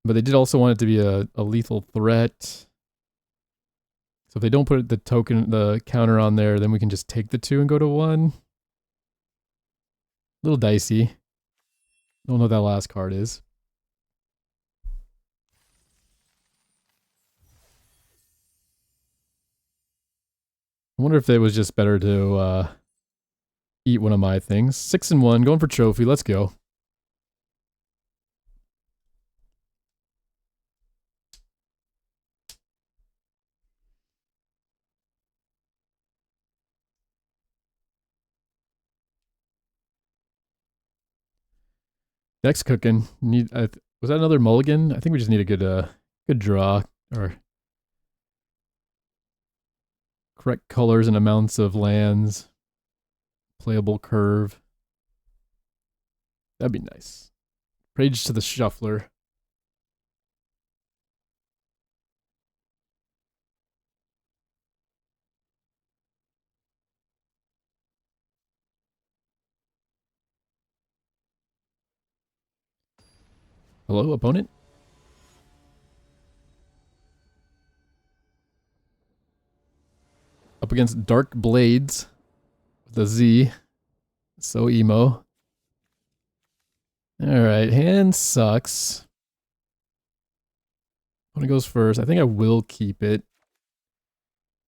But they did also want it to be a lethal threat. So if they don't put the counter on there, then we can just take the 2 and go to 1. A little dicey. Don't know what that last card is. I wonder if it was just better to eat one of my things. 6 and 1, going for trophy. Let's go. Next cooking. Was that another mulligan? I think we just need a good draw or correct colors and amounts of lands. Playable curve. That'd be nice. Rage to the shuffler. Hello, opponent? Up against Dark Blades with a Z. So emo. Alright, hand sucks. Opponent goes first. I think I will keep it.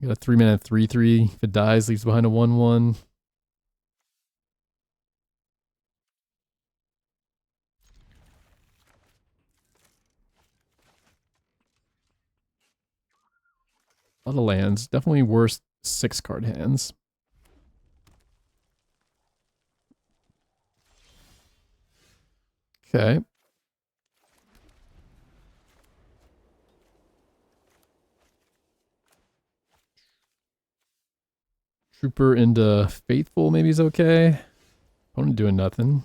Got a 3-mana 3/3. If it dies, leaves behind a 1/1. A lot of lands. Definitely worse 6-card hands. Okay. Trooper into Faithful maybe is okay. Opponent doing nothing.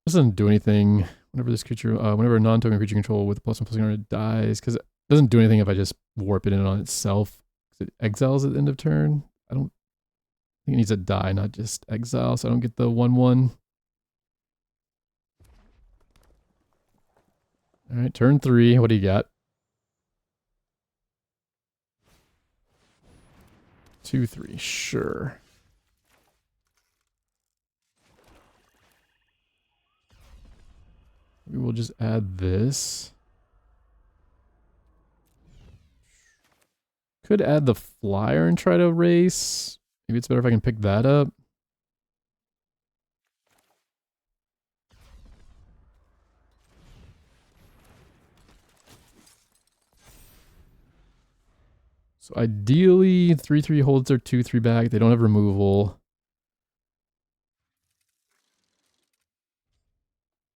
Doesn't do anything whenever this creature, whenever a non-token creature control with +1/+1 dies, because it doesn't do anything if I just warp it in on itself. It exiles at the end of turn. I don't think it needs to die, not just exile, so I don't get the 1/1. All right, turn 3. What do you got? 2/3. Sure. We will just add this. Could add the flyer and try to erase. Maybe it's better if I can pick that up. So ideally, 3/3 holds their 2/3 back. They don't have removal.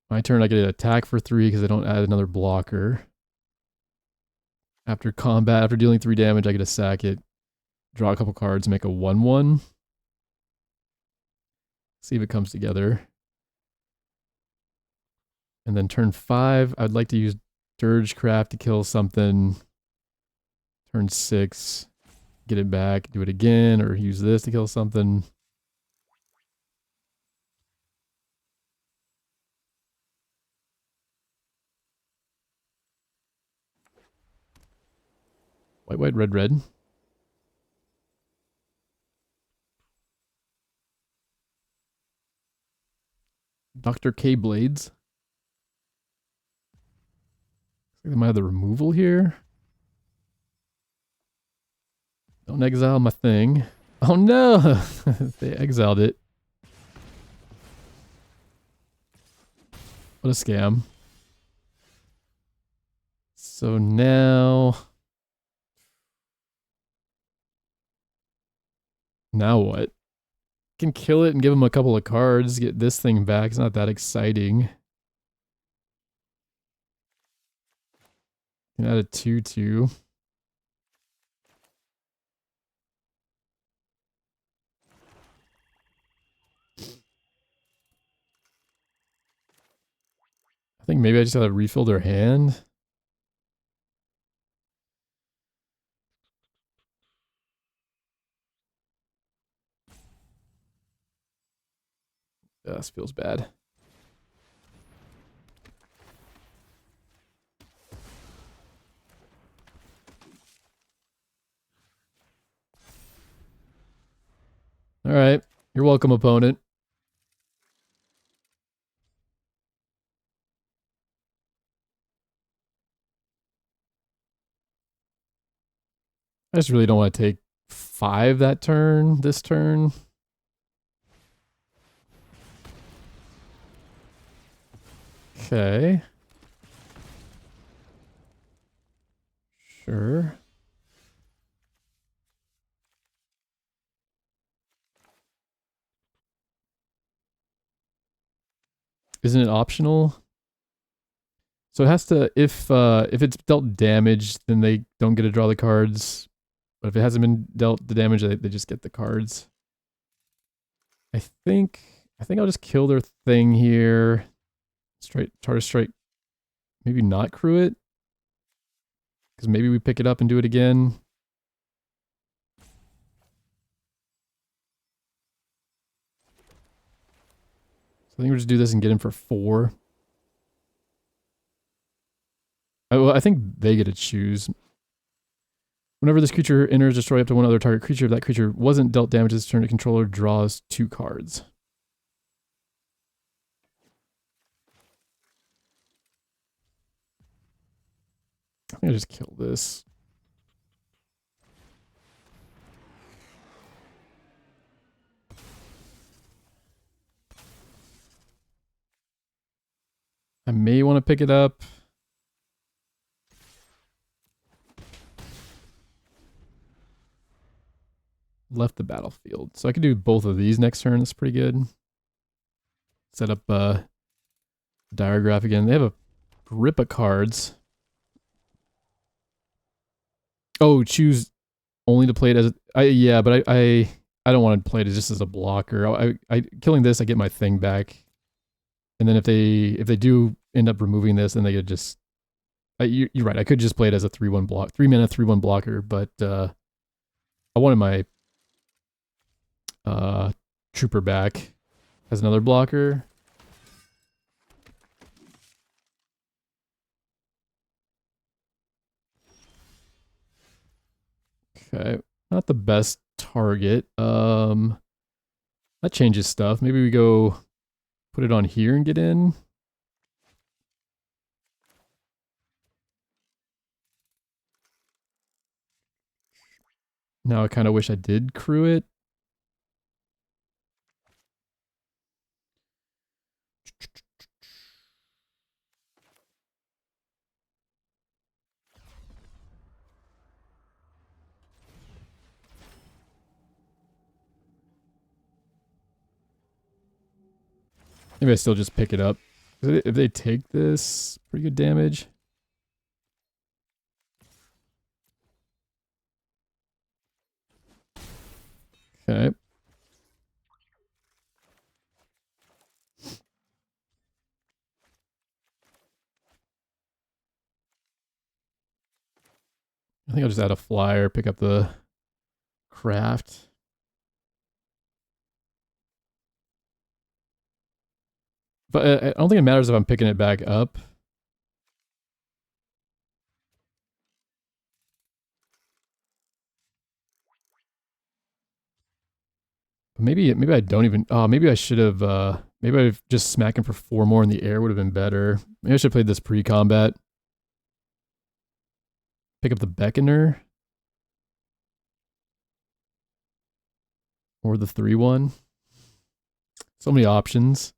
My turn, I get an attack for 3 because I don't add another blocker. After combat, after dealing 3 damage, I get to sack it, draw a couple cards, make a 1/1. See if it comes together. And then turn 5, I'd like to use Dirgecraft to kill something. Turn 6, get it back, do it again, or use this to kill something. White, white, red, red. Dr. K Blades. They might have the removal here. Don't exile my thing. Oh no! They exiled it. What a scam. So now... Now what? Can kill it and give him a couple of cards, get this thing back. It's not that exciting. Can add a 2/2. I think maybe I just gotta refill their hand. Yeah, this feels bad. All right. You're welcome, opponent. I just really don't want to take 5 that turn, this turn. Okay. Sure. Isn't it optional? So it has to, if it's dealt damage, then they don't get to draw the cards. But if it hasn't been dealt the damage, they just get the cards. I think I'll just kill their thing here. Try to strike. Maybe not crew it. Because maybe we pick it up and do it again. So I think we'll just do this and get him for 4. Well, I think they get to choose. Whenever this creature enters, destroy up to 1 other target creature. If that creature wasn't dealt damage this turn, the controller draws 2 cards. I'm gonna just kill this. I may want to pick it up. Left the battlefield. So I could do both of these next turn. That's pretty good. set up Diregraph again. They have a grip of cards. Oh, choose only to play it as yeah, but I don't want to play it just as a blocker. I killing this, I get my thing back, and then if they do end up removing this, then they could just. You're right. I could just play it as a 3/1 block, 3-mana 3/1 blocker, but I wanted my trooper back as another blocker. Okay, not the best target. That changes stuff. Maybe we go put it on here and get in. Now I kind of wish I did crew it. Maybe I still just pick it up. If they take this, pretty good damage. Okay. I think I'll just add a flyer, pick up the craft. But I don't think it matters if I'm picking it back up. Maybe I don't even. Oh, maybe I should have. Maybe I've just smacking for 4 more in the air would have been better. Maybe I should have played this pre-combat. Pick up the Beckoner. Or the 3/1. So many options.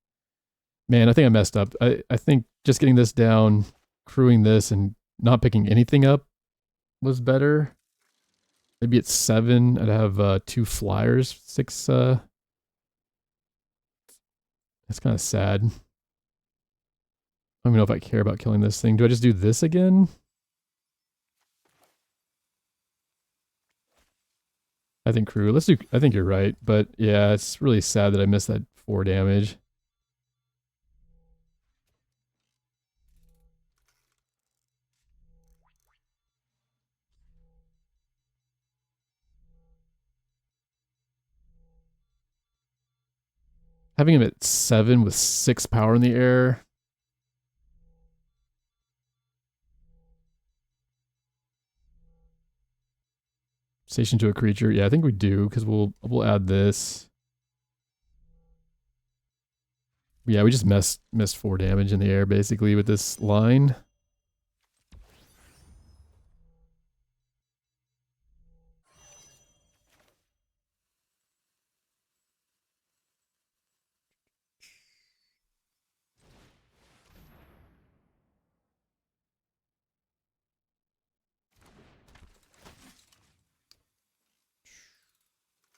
Man, I think I messed up. I think just getting this down, crewing this, and not picking anything up was better. Maybe at 7, I'd have 2 flyers. 6. That's kind of sad. I don't even know if I care about killing this thing. Do I just do this again? I think crew. Let's do. I think you're right, but yeah, it's really sad that I missed that 4 damage. Having him at 7 with 6 power in the air. Station to a creature. Yeah, I think we do, because we'll add this. Yeah, we just missed 4 damage in the air, basically, with this line.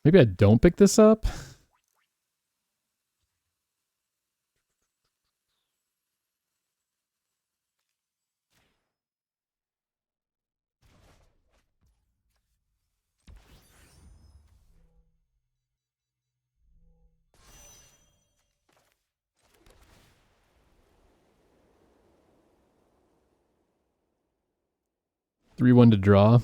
Maybe I don't pick this up. Three one to draw.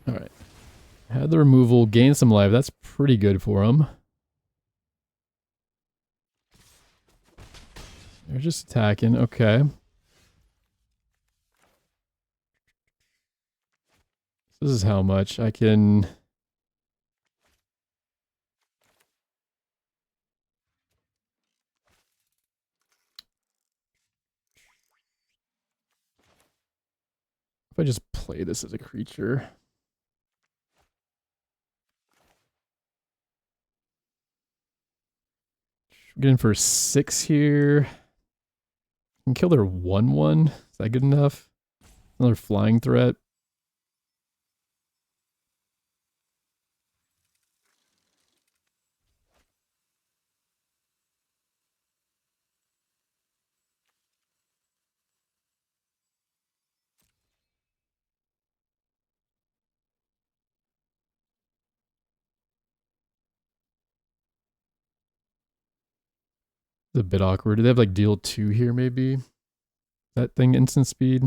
All right. Had the removal, gain some life. That's pretty good for him. They're just attacking. Okay. This is how much I can... If I just play this as a creature... Get in for 6 here. Can kill their 1/1. Is that good enough? Another flying threat. It's a bit awkward. Do they have like deal 2 here maybe? That thing instant speed?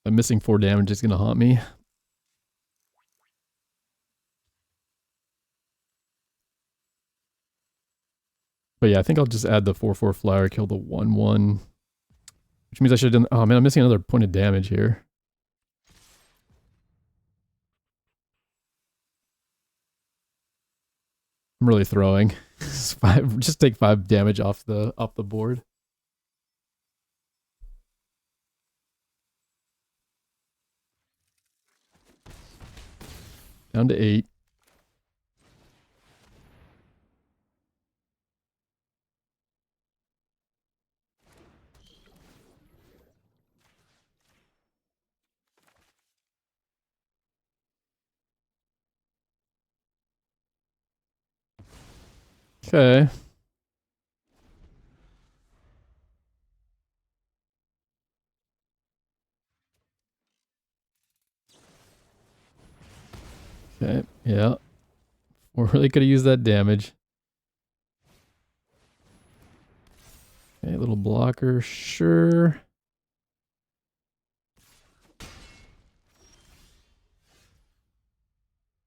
I'm missing 4 damage is gonna haunt me. But yeah, I think I'll just add the 4/4 flyer, kill the 1/1. Which means I should have done... Oh man, I'm missing another point of damage here. I'm really throwing. Just take 5 damage off the board. Down to 8. Okay. Okay, yeah. We're really gonna use that damage. Okay, little blocker, sure.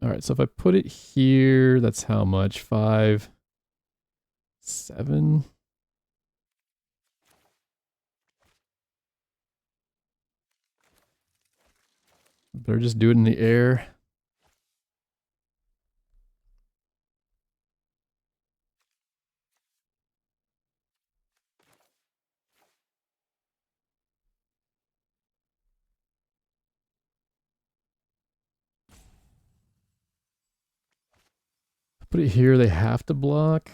Alright, so if I put it here, that's how much? 5, 7. Better just do it in the air. Put it here, they have to block.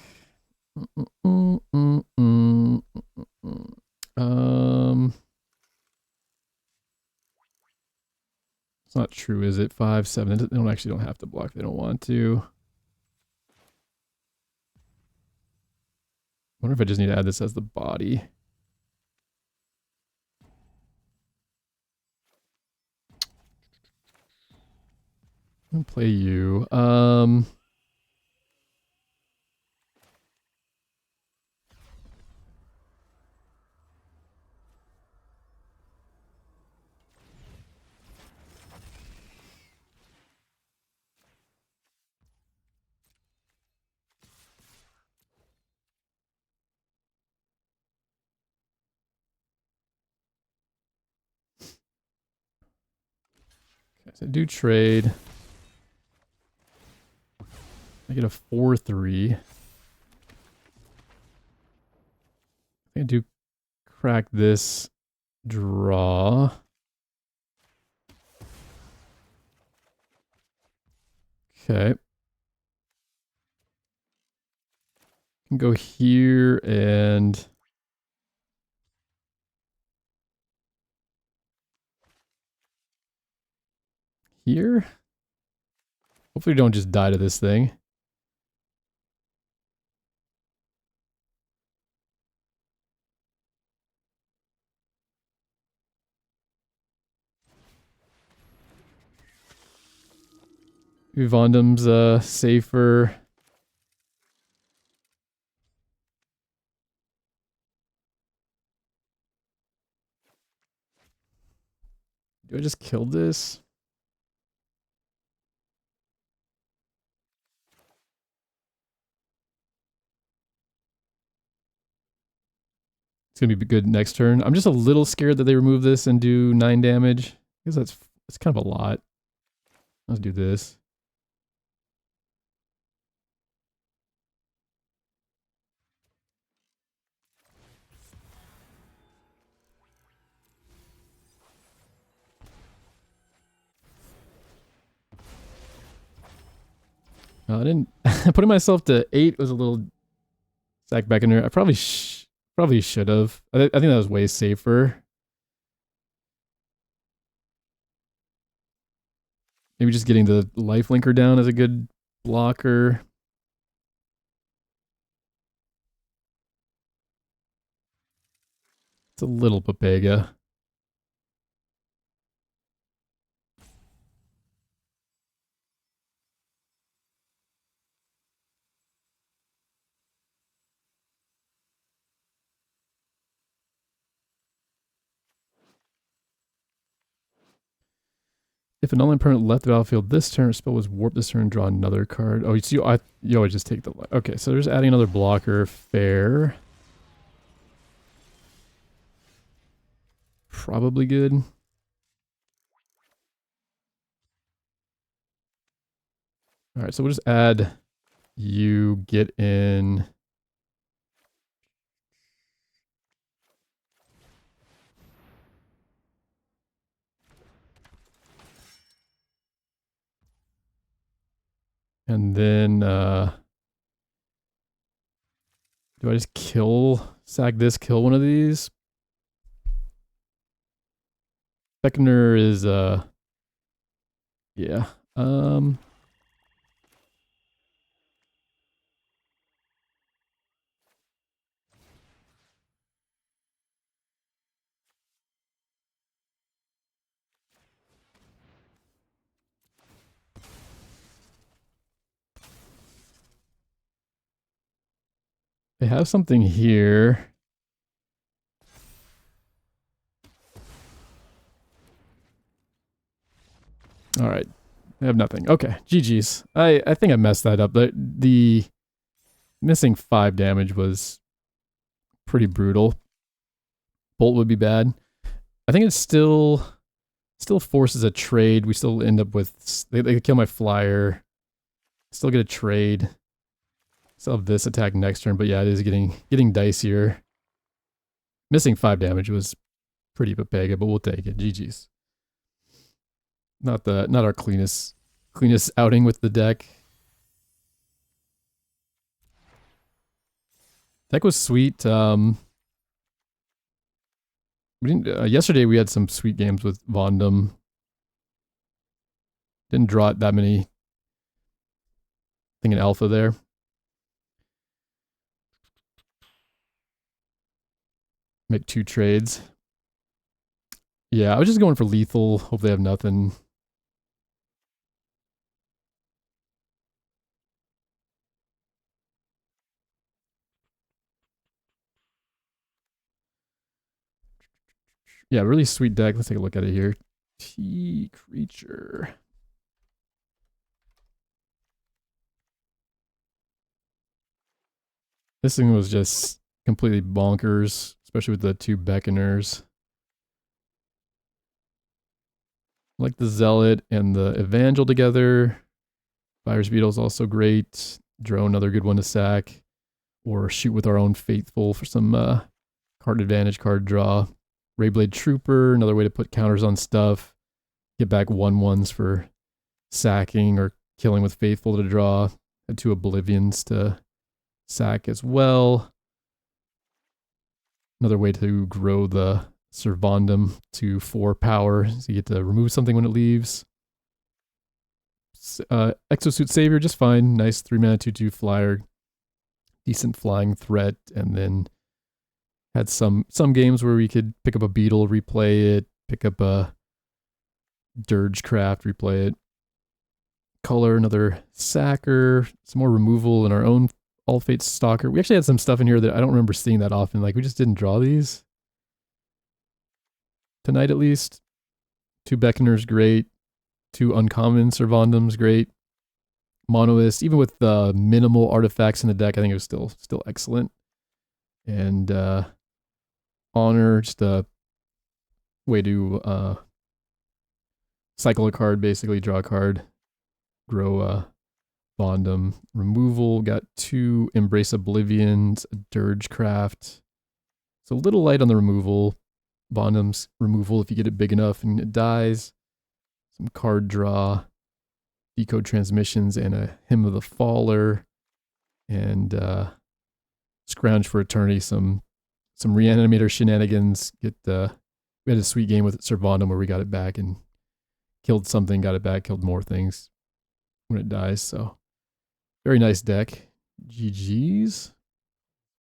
It's not true, is it? 5, 7. They don't actually don't have to block. They don't want to. I wonder if I just need to add this as the body. I'm gonna play you. Okay, so do trade. I get a 4/3. I do crack this draw. Okay. Can go here and here. Hopefully we don't just die to this thing. Vondam's safer. Do I just kill this? It's gonna be good next turn. I'm just a little scared that they remove this and do 9 damage. Because that's kind of a lot. Let's do this. I didn't... Putting myself to 8 was a little Sack Beckoner. I probably should have. I think that was way safer. Maybe just getting the life linker down is a good blocker. It's a little Papega. If an online permanent left the battlefield this turn, spell was warped this turn, draw another card. Oh, you always just take the... Okay, so there's adding another blocker. Fair. Probably good. Alright, so we'll just add you, get in... And then, do I just sack this, kill one of these? Beckoner is, yeah. They have something here. All right. I have nothing. Okay. GG's. I think I messed that up. The missing 5 damage was pretty brutal. Bolt would be bad. I think it still forces a trade. We still end up with... They kill my flyer. Still get a trade. Still have this attack next turn, but yeah, it is getting dicier. Missing 5 damage was pretty Papega, but we'll take it. GG's. Not our cleanest outing with the deck. Deck was sweet. We didn't, yesterday we had some sweet games with Vondam. Didn't draw it that many. I think an alpha there. Make 2 trades. Yeah, I was just going for lethal. Hope they have nothing. Yeah, really sweet deck. Let's take a look at it here. T creature. This thing was just completely bonkers, especially with the 2 Beckoners. Like the Zealot and the Evangel together. Virus Beetles also great. Drone, another good one to sack. Or shoot with our own Faithful for some card advantage, card draw. Rayblade Trooper, another way to put counters on stuff. Get back 1/1s for sacking or killing with Faithful to draw. Had 2 Oblivions to sack as well. Another way to grow the Syr Vondam to 4 power, so you get to remove something when it leaves. Exosuit Savior, just fine. Nice 3-mana 2/2 flyer. Decent flying threat, and then had some games where we could pick up a Beetle, replay it, pick up a Dirgecraft, replay it. Color, another sacker, some more removal in our own All-Fates Stalker. We actually had some stuff in here that I don't remember seeing that often. Like, we just didn't draw these. Tonight, at least. 2 Beckoners, great. 2 uncommon Syr Vondams, great. Monoist, even with the minimal artifacts in the deck, I think it was still excellent. And Honor, just a way to cycle a card, basically draw a card, grow Vondam. Removal, got 2 Embrace Oblivions, a Dirgecraft. So a little light on the removal. Vondam's removal if you get it big enough and it dies. Some card draw. Decode Transmissions and a Hymn of the Faller. And scrounge for eternity, some reanimator shenanigans. We had a sweet game with Syr Vondam where we got it back and killed something, got it back, killed more things when it dies. So very nice deck. GG's.